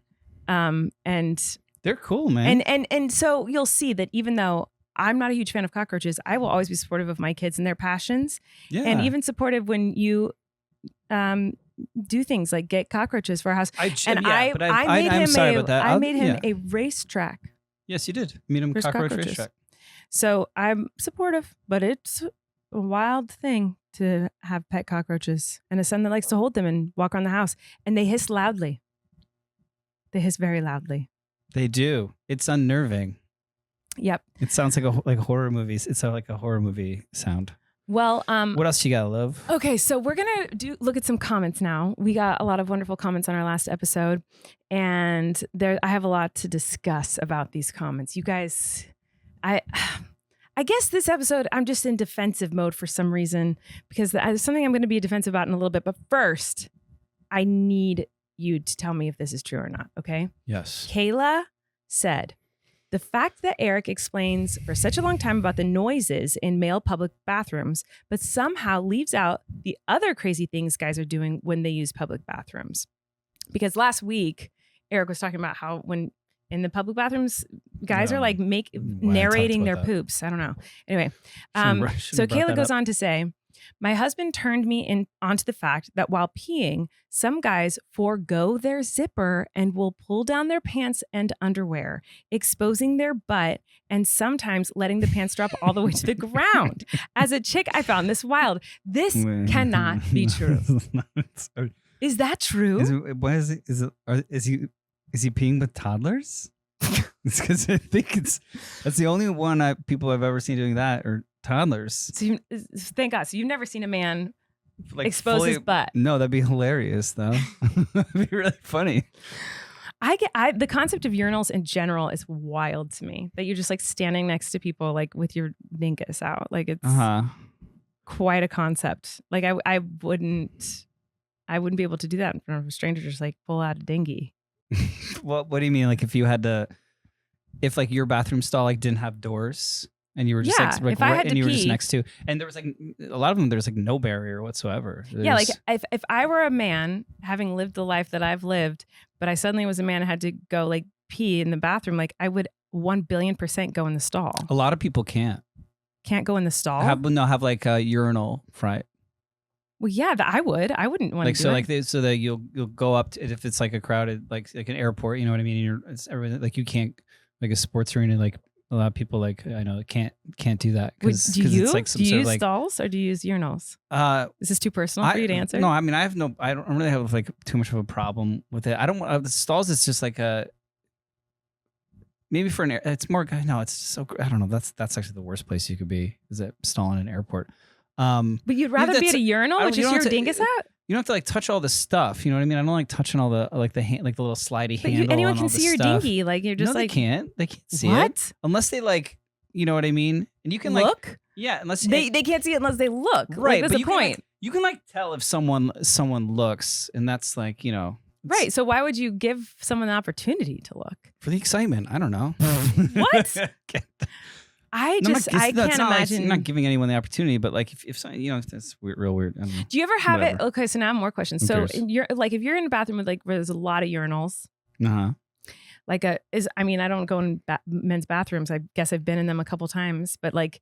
And They're cool, man. and so you'll see that even though I'm not a huge fan of cockroaches, I will always be supportive of my kids and their passions, yeah. and even supportive when you do things like get cockroaches for our house. I'm made sorry him about that. I made him a racetrack. Yes, you did. Meet him There's cockroach cockroaches. racetrack. So I'm supportive, but it's a wild thing to have pet cockroaches and a son that likes to hold them and walk around the house, and they hiss loudly. They hiss very loudly. They do. It's unnerving. Yep. It sounds like horror movies. It's like a horror movie sound. Well, What else you got, love? okay, so we're gonna look at some comments now. We got a lot of wonderful comments on our last episode, and I have a lot to discuss about these comments. You guys, I guess this episode I'm just in defensive mode for some reason because there's something I'm going to be defensive about in a little bit. But first, I need you to tell me if this is true or not. Okay? Yes. Kayla said, the fact that Erik explains for such a long time about the noises in male public bathrooms, but somehow leaves out the other crazy things guys are doing when they use public bathrooms. Because last week, Erik was talking about how when in the public bathrooms, guys are like narrating their poops. I don't know. Anyway, so Kayla goes on to say, my husband turned me onto the fact that while peeing, some guys forego their zipper and will pull down their pants and underwear, exposing their butt and sometimes letting the pants drop all the way to the ground. As a chick, I found this wild. This cannot be true. Is that true? Is he peeing with toddlers? It's because I think that's the only one people I've ever seen doing that are toddlers. So thank God. So you've never seen a man Like expose his butt. No, that'd be hilarious though. That'd be really funny. The concept of urinals in general is wild to me. That you're just like standing next to people like with your dingus out. Like it's quite a concept. Like I wouldn't be able to do that in front of a stranger. Just like pull out a dinghy. What do you mean? Like if like your bathroom stall like didn't have doors and you were just like if I had to you were just pee. next to, and there was like a lot of them, there's like no barrier whatsoever. Yeah, like if I were a man having lived the life that I've lived, but I suddenly was a man and had to go like pee in the bathroom, like I would 1,000,000,000% go in the stall. A lot of people can't go in the stall. have like a urinal fright. Well, yeah, I would. I wouldn't want Like to do so, it. like so that you'll go up to, if it's like a crowded like an airport, you know what I mean? And it's everything like you can't, like a sports arena, like a lot of people like I know can't do that because it's like some do you sort use of like stalls or do you use urinals? Is this too personal for you to answer? No, I mean I don't really have like too much of a problem with it. I don't want the stalls. It's just like maybe for an air. It's more no. It's so I don't know. That's actually the worst place you could be is at stall in an airport. But you'd rather be at a urinal, which is your dingus out? You don't have to like touch all the stuff. You know what I mean? I don't like touching all the like the like the little slidey handle. Anyone and can all see the your stuff. dinky. Like you're just no, like they can't. They can't see what? it unless they like. You know what I mean? And you can look. Like, yeah, unless they can't see it unless they look. Right, like, that's but the point. You can like tell if someone looks, and that's like right. So why would you give someone the opportunity to look? For the excitement. I don't know. What? I can't imagine. Like, I'm not giving anyone the opportunity, but like if that's weird, real weird. I don't know. Do you ever have Whatever. it? Okay, so now I have more questions. Who So cares? if you're in a bathroom with like where there's a lot of urinals, like I don't go in men's bathrooms. I guess I've been in them a couple times, but like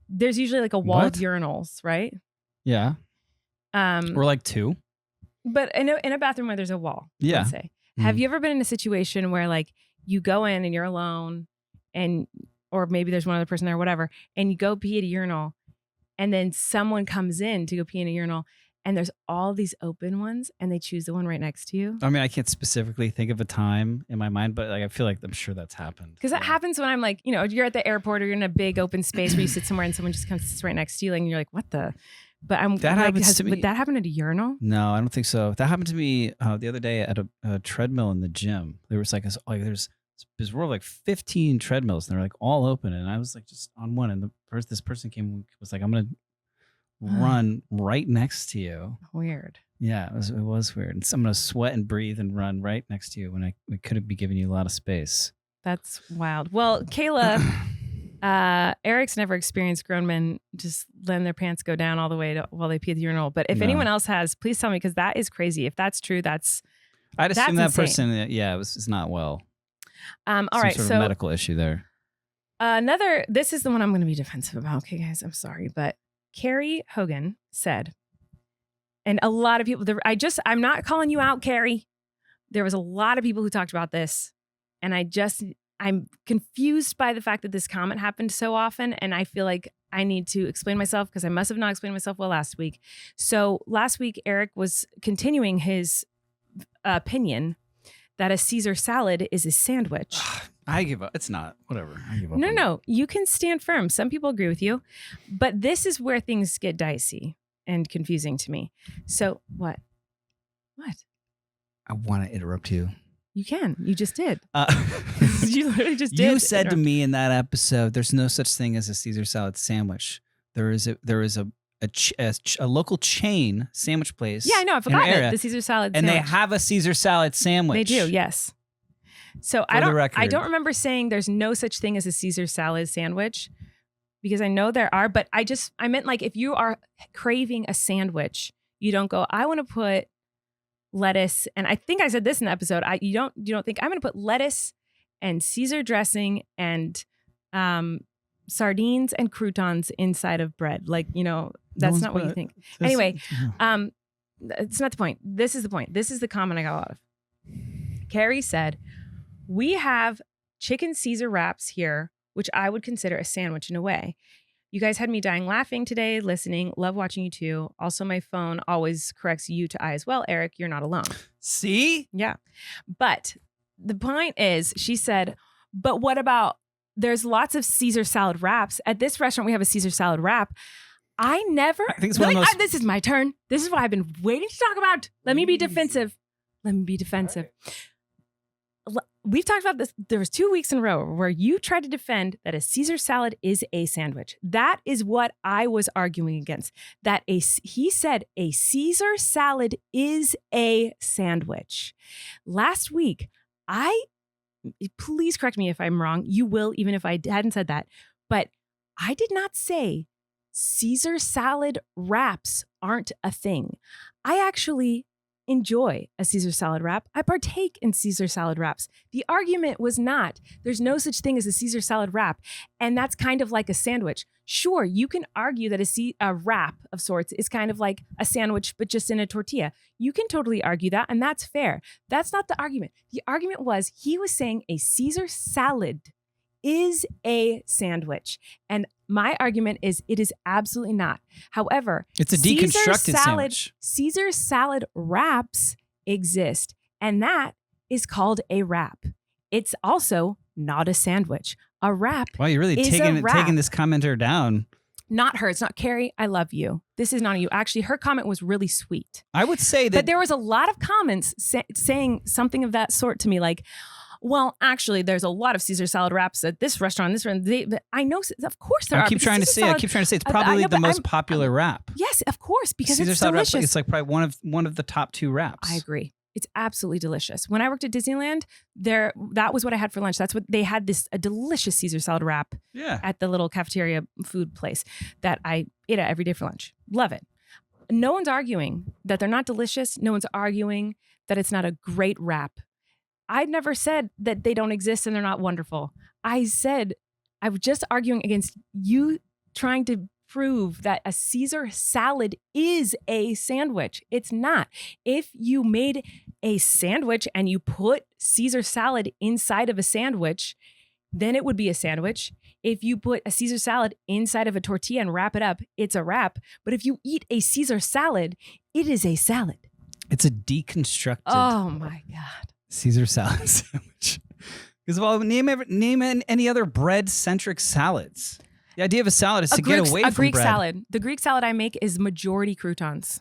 there's usually like a wall of urinals, right? Yeah. Or like two. But in a bathroom where there's a wall, yeah. let's say. Have you ever been in a situation where like you go in and you're alone or maybe there's one other person there or whatever, and you go pee at a urinal and then someone comes in to go pee in a urinal and there's all these open ones and they choose the one right next to you? I mean, I can't specifically think of a time in my mind, but like I feel like I'm sure that's happened. Because that happens when I'm like, you're at the airport or you're in a big open space where you sit somewhere and someone just comes sits right next to you and you're like, what the? But that happens to me. Would that happen at a urinal? No, I don't think so. That happened to me the other day at a treadmill in the gym. There was like there's row of like 15 treadmills and they're like all open, and I was like just on one, and this person came and was like, I'm gonna run right next to you. Weird. Yeah, it was weird. And so I'm gonna sweat and breathe and run right next to you when we could be giving you a lot of space. That's wild. Well, Kayla, Eric's never experienced grown men just letting their pants go down all the way while they pee at the urinal. But if anyone else has, please tell me, because that is crazy. If that's true, I'd assume that insane. person, it's not well. All right, sort of medical issue there. This is the one I'm going to be defensive about. Okay, guys, I'm sorry, but Carrie Hogan said, and a lot of people, I'm not calling you out, Carrie. There was a lot of people who talked about this, and I'm confused by the fact that this comment happened so often, and I feel like I need to explain myself because I must have not explained myself well last week. So last week, Erik was continuing his opinion that a Caesar salad is a sandwich. I give up. It's not. Whatever. I give up. No. You can stand firm. Some people agree with you. But this is where things get dicey and confusing to me. So what? What? I want to interrupt you. You can. You just did. You literally just did. You said to me in that episode, there's no such thing as a Caesar salad sandwich. There is a local chain sandwich place. Yeah, I know. I forgot it. The Caesar salad and sandwich. they have a Caesar salad sandwich. They do, yes. So I don't remember saying there's no such thing as a Caesar salad sandwich, because I know there are, but I meant like if you are craving a sandwich, you don't go, I want to put lettuce, and I think I said this in the episode. You don't think I'm going to put lettuce and Caesar dressing and sardines and croutons inside of bread. Like, that's not what you think. Anyway, it's not the point. This is the point. This is the comment I got a lot of. Carrie said, we have chicken Caesar wraps here, which I would consider a sandwich in a way. You guys had me dying laughing today, listening. Love watching you too. Also, my phone always corrects you to I as well. Erik, you're not alone. See? Yeah. But the point is, she said, But what about, there's lots of Caesar salad wraps. At this restaurant, we have a Caesar salad wrap. I think it's one of those. This is my turn. This is what I've been waiting to talk about. Let me be defensive. We've talked about this. There was 2 weeks in a row where you tried to defend that a Caesar salad is a sandwich. That is what I was arguing against. He said a Caesar salad is a sandwich. Last week, please correct me if I'm wrong. You will, even if I hadn't said that. But I did not say Caesar salad wraps aren't a thing. I actually enjoy a Caesar salad wrap. I partake in Caesar salad wraps. The argument was not, there's no such thing as a Caesar salad wrap, and that's kind of like a sandwich. Sure, you can argue that a wrap of sorts is kind of like a sandwich, but just in a tortilla. You can totally argue that, and that's fair. That's not the argument. The argument was, he was saying a Caesar salad is a sandwich. And my argument is it is absolutely not. However, it's a deconstructed sandwich. Caesar salad wraps exist, and that is called a wrap. It's also not a sandwich. A wrap. Wow, you're really taking this commenter down. Not her. It's not Carrie. I love you. This is not you. Actually, her comment was really sweet. I would say that. But there was a lot of comments saying something of that sort to me, like, well, actually, there's a lot of Caesar salad wraps at this restaurant. I know, of course there are. I keep trying to say it's probably the most popular wrap. Yes, of course, because Caesar it's salad delicious. Wrap, it's like probably one of the top 2 wraps. I agree. It's absolutely delicious. When I worked at Disneyland, that was what I had for lunch. That's what they had, a delicious Caesar salad wrap at the little cafeteria food place that I ate at every day for lunch. Love it. No one's arguing that they're not delicious. No one's arguing that it's not a great wrap. I've never said that they don't exist and they're not wonderful. I was just arguing against you trying to prove that a Caesar salad is a sandwich. It's not. If you made a sandwich and you put Caesar salad inside of a sandwich, then it would be a sandwich. If you put a Caesar salad inside of a tortilla and wrap it up, it's a wrap. But if you eat a Caesar salad, it is a salad. It's a deconstructed. Oh my God. Caesar salad sandwich. Because name any other bread-centric salads. The idea of a salad is to get away from Greek bread. salad. The Greek salad I make is majority croutons.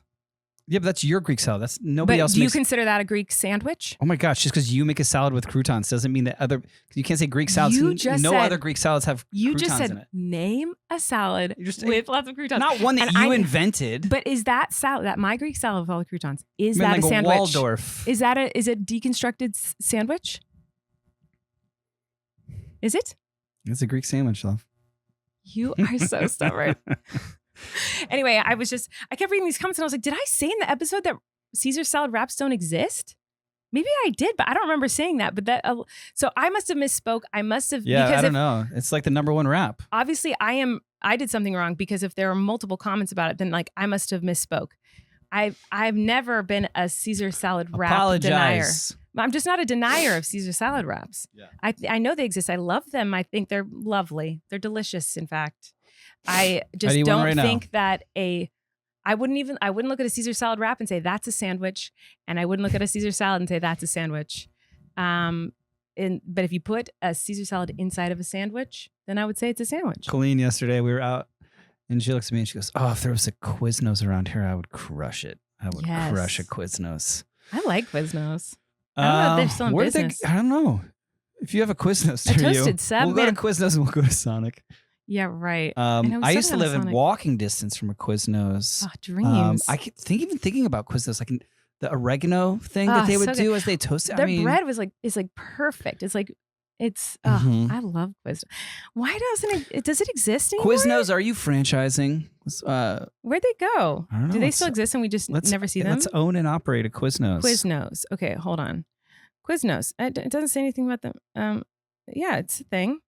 Yeah, but that's your Greek salad. That's nobody else. Do you consider that a Greek sandwich? Oh my goch! Just because you make a salad with croutons doesn't mean that you can't say Greek salads. Other Greek salads have croutons in it. You just said name a salad with lots of croutons. Not one that you invented. But is that salad, that my Greek salad with all the croutons, is that like a sandwich? Waldorf. Is it deconstructed sandwich? Is it? It's a Greek sandwich, love. You are so stubborn. Anyway, I kept reading these comments and I was like, did I say in the episode that Caesar salad wraps don't exist? Maybe I did, but I don't remember saying that. But so I must have misspoke. I must have. Yeah, because I don't know. It's like the #1 wrap. Obviously, I did something wrong, because if there are multiple comments about it, then like I must have misspoke. I've never been a Caesar salad wrap denier. I'm just not a denier of Caesar salad wraps. Yeah. I know they exist. I love them. I think they're lovely. They're delicious, in fact. I just don't think that I wouldn't look at a Caesar salad wrap and say that's a sandwich, and I wouldn't look at a Caesar salad and say that's a sandwich. But if you put a Caesar salad inside of a sandwich, then I would say it's a sandwich. Colleen, yesterday we were out, and she looks at me and she goes, "Oh, if there was a Quiznos around here, I would crush it. I would crush a Quiznos." I like Quiznos. I don't know if they're still in business. I don't know. If you have a Quiznos near you, we'll go to Quiznos and we'll go to Sonic. Yeah, right. I used to live in walking distance from a Quiznos. Oh, dreams. I keep thinking about Quiznos, like the oregano thing that they would do as they toast it. Their bread is like perfect. It's like I love Quiznos. Why does it exist anymore? Quiznos, are you franchising? Where'd they go? I don't know. Do they still exist and we just never see them? Let's own and operate a Quiznos. Quiznos. Okay, hold on. Quiznos. It doesn't say anything about them. Yeah, it's a thing.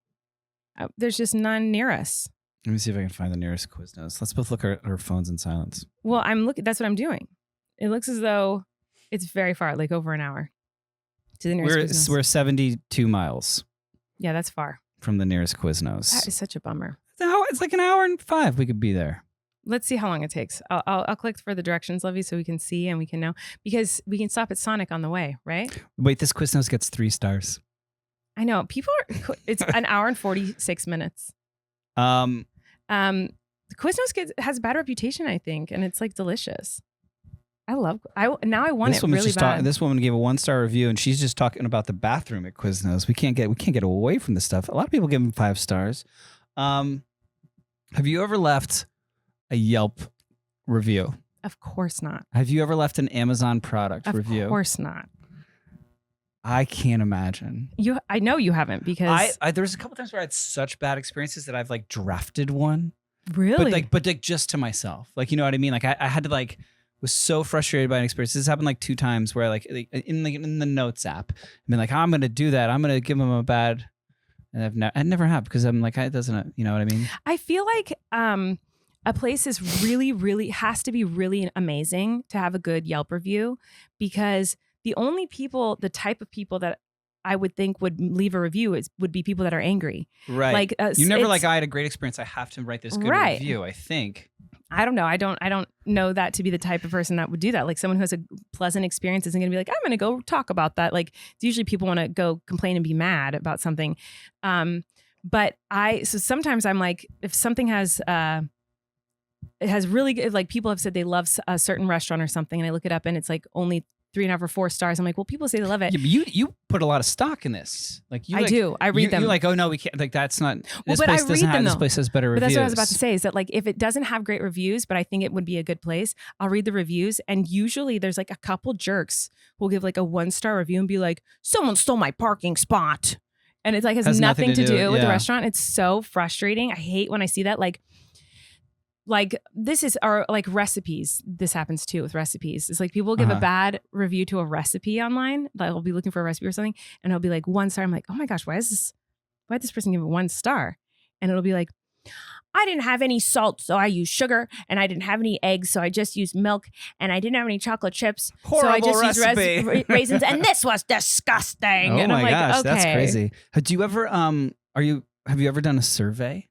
There's just none near us. Let me see if I can find the nearest Quiznos. Let's both look at our phones in silence. Well, I'm looking. That's what I'm doing. It looks as though it's very far, like over an hour to the nearest Quiznos. We're 72 miles. Yeah, that's far from the nearest Quiznos. That is such a bummer. It's like an hour and 5. We could be there. Let's see how long it takes. I'll click for the directions, Lovey, so we can see and we can know, because we can stop at Sonic on the way, right? Wait, this Quiznos gets 3 stars. I know people are. It's an hour and 46 minutes. Um, The Quiznos has a bad reputation, I think, and it's like delicious. I want it really bad. This woman gave a 1-star review, and she's just talking about the bathroom at Quiznos. We can't get away from this stuff. A lot of people give them 5 stars. Have you ever left a Yelp review? Of course not. Have you ever left an Amazon product review? Of course not. I can't imagine. I know you haven't because there's a couple times where I had such bad experiences that I've like drafted one. Really? But just to myself. Like, you know what I mean? Like I had to like was so frustrated by an experience. This happened like 2 times where like in the notes app, I've been like, I'm gonna do that. I'm gonna give them a bad, and I never have because I'm like, it doesn't, you know what I mean? I feel like a place is really, really has to be really amazing to have a good Yelp review, because the type of people that I would think would leave a review would be people that are angry. Right. Like you never like, I had a great experience, I have to write this good review, I think. I don't know. I don't know that to be the type of person that would do that. Like someone who has a pleasant experience isn't going to be like, I'm going to go talk about that. Like it's usually people want to go complain and be mad about something. So sometimes I'm like, if something has, it has really good, like people have said they love a certain restaurant or something, and I look it up and it's like only 3.5 or 4 stars. I'm like, well, people say they love it. Yeah, but you put a lot of stock in this. Like I do. I read them. You're like, oh no, we can't. Like that's not. This but place I read doesn't them have. though. This place has better But reviews. that's what I was about to say. Is that like if it doesn't have great reviews, but I think it would be a good place, I'll read the reviews, and usually there's like a couple jerks who'll give like a 1-star review and be like, someone stole my parking spot, and it's like has nothing to do with the restaurant. It's so frustrating. I hate when I see that. Like this is our like recipes. This happens too with recipes. It's like people will give a bad review to a recipe online. Like I'll be looking for a recipe or something, and it'll be like 1 star. I'm like, oh my gosh, why'd this person give it 1 star? And it'll be like, I didn't have any salt, so I used sugar, and I didn't have any eggs, so I just used milk, and I didn't have any chocolate chips, so I just used raisins, and this was disgusting. Oh and my I'm like, gosh, okay. that's crazy. Do you ever have you ever done a survey?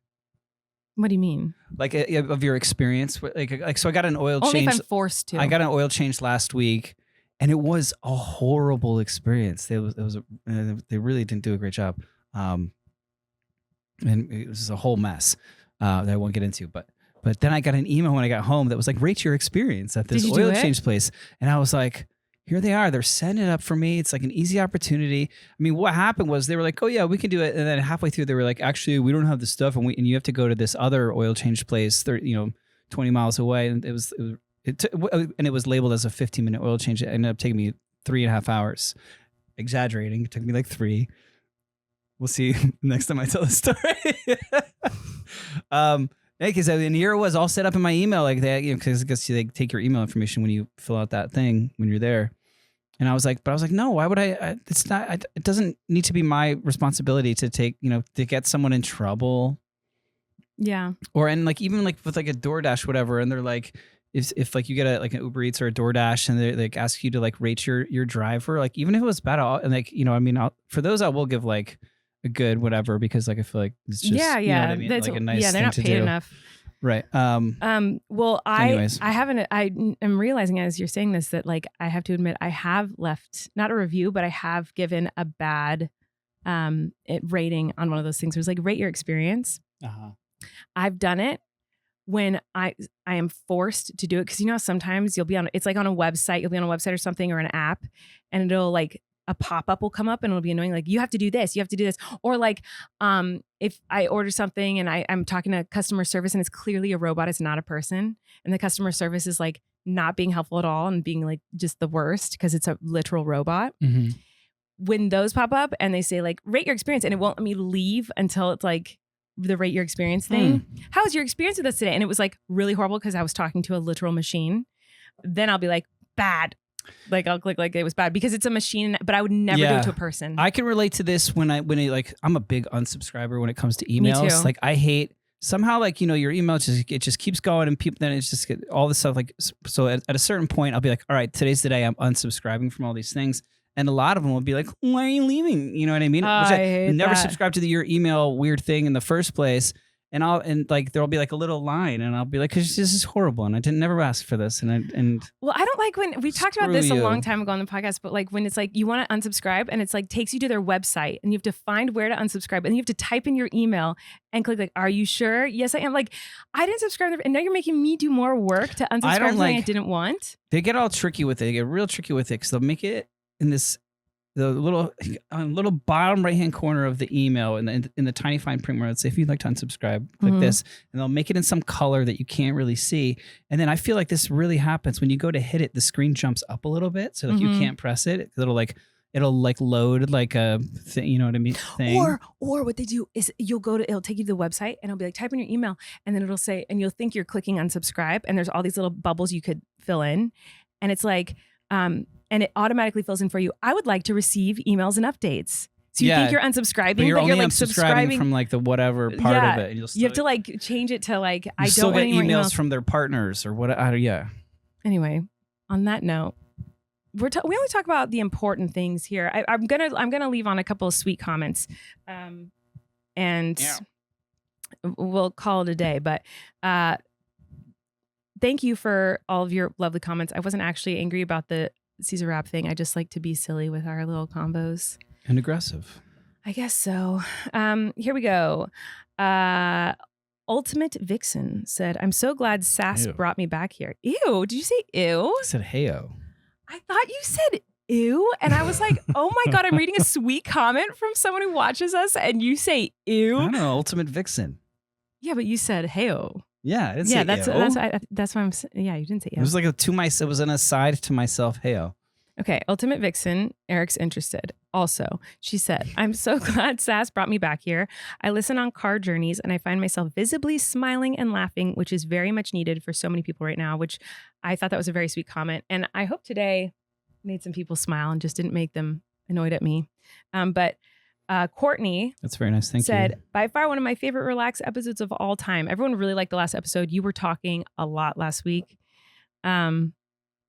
What do you mean? Like of your experience, like so I got an oil Only change. if I'm forced to. I got an oil change last week, and it was a horrible experience. They really didn't do a great job, and it was a whole mess that I won't get into. But then I got an email when I got home that was like, rate your experience at this oil change place, and I was like, here they are. They're setting it up for me. It's like an easy opportunity. I mean, what happened was they were like, oh yeah, we can do it. And then halfway through, they were like, actually, we don't have the stuff, and you have to go to this other oil change place, 20 miles away. And it was labeled as a 15-minute oil change. It ended up taking me 3.5 hours. Exaggerating. It took me like 3. We'll see next time I tell the story. Because here it was all set up in my email like that, because I guess they take your email information when you fill out that thing when you're there. And I was like, no, why would I it's not, it doesn't need to be my responsibility to take, to get someone in trouble. Yeah. Or, and like, even like with like a DoorDash, whatever. And they're like, if like you get like an Uber Eats or a DoorDash and they like ask you to like rate your driver, like even if it was bad, and like, for those I will give like a good whatever, because like I feel like it's just you know what I mean? That's like a nice they're not thing to paid do. enough. Right. Well, anyways. I am realizing as you're saying this that like I have to admit I have left not a review, but I have given a bad rating on one of those things. It was like rate your experience. I've done it when I am forced to do it, because sometimes you'll be on, it's like on a website, you'll be on a website or something or an app, and it'll like a pop-up will come up and it'll be annoying. Like, you have to do this, you have to do this. Or like, if I order something and I'm talking to customer service and it's clearly a robot, it's not a person. And the customer service is like not being helpful at all and being like just the worst because it's a literal robot. Mm-hmm. When those pop up and they say like, rate your experience, and it won't let me leave until it's like the rate your experience thing. How was your experience with us today? And it was like really horrible because I was talking to a literal machine. Then I'll be like, bad. Like I'll click like it was bad because it's a machine, but I would never do it to a person. I can relate to this when I like, I'm a big unsubscriber when it comes to emails. Me too. Like I hate somehow like, your email just keeps going, and people, then it's just all this stuff. Like, so at a certain point I'll be like, all right, today's the day I'm unsubscribing from all these things. And a lot of them will be like, why are you leaving? You know what I mean? Which I hate never that. subscribed to your email weird thing in the first place. and like there'll be like a little line, and I'll be like, "Cause this is horrible, and I didn't never ask for this." And Well, I don't like when we talked about Screw this a you. long time ago on the podcast, but like when it's like you want to unsubscribe and it's like takes you to their website and you have to find where to unsubscribe and you have to type in your email and click like, "Are you sure?" Yes, I am. Like, I didn't subscribe, and now you're making me do more work to unsubscribe something I didn't want. they get all tricky with it. They get real tricky with it because they'll make it in the little bottom right hand corner of the email in the tiny fine print where it'll say, if you'd like to unsubscribe, click this, and they'll make it in some color that you can't really see. And then I feel like this really happens when you go to hit it, the screen jumps up a little bit so like you can't press it. It'll load like a thing, you know what I mean? Thing. Or what they do is it'll take you to the website and it'll be like, type in your email, and then it'll say, and you'll think you're clicking unsubscribe, and there's all these little bubbles you could fill in, and it's like, and it automatically fills in for you. I would like to receive emails and updates. So you think you're unsubscribing, but you're only like subscribing from like the whatever part of it. And you have to like change it to like, I still don't get want any more emails from their partners or what. Yeah. Anyway, on that note, we only talk about the important things here. I'm gonna leave on a couple of sweet comments, and we'll call it a day. But thank you for all of your lovely comments. I wasn't actually angry about the Caesar wrap thing. I just like to be silly with our little combos. And aggressive. I guess so. Here we go. Ultimate Vixen said, "I'm so glad Sass brought me back here." Ew, did you say ew? I said heyo. I thought you said ew. And I was like, oh my God, I'm reading a sweet comment from someone who watches us and you say ew. I don't know, Ultimate Vixen. Yeah, but you said heyo. Yeah, I didn't say that's why I'm. Yeah, you didn't say ew. It was like it was an aside to myself. Heyo. Okay, Ultimate Vixen, Eric's interested. Also, she said, "I'm so glad Sass brought me back here. I listen on car journeys and I find myself visibly smiling and laughing, which is very much needed for so many people right now," which I thought that was a very sweet comment. And I hope today made some people smile and just didn't make them annoyed at me. But Courtney, that's very nice. Thank you. Said, "By far one of my favorite relaxed episodes of all time. Everyone really liked the last episode. You were talking a lot last week.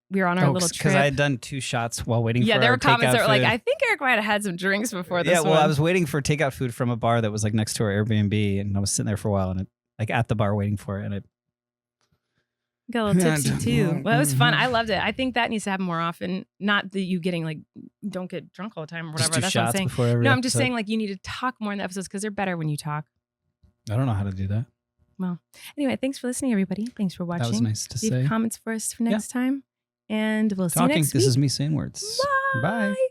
We were on our little trip because I had done 2 shots while waiting. Yeah, for there our were comments that were like, food. I think Erik might have had some drinks before this. Yeah, well, I was waiting for takeout food from a bar that was like next to our Airbnb, and I was sitting there for a while, and like at the bar waiting for it, and it got a little tipsy too. Well, it was fun. I loved it. I think that needs to happen more often. Not that you getting like, don't get drunk all the time or whatever. That's what I'm saying. No, I'm just saying like you need to talk more in the episodes because they're better when you talk. I don't know how to do that. Well, anyway, thanks for listening, everybody. Thanks for watching. That was nice to Leave say. comments for us for next time. And we'll see you next week. This is me saying words. Bye. Bye.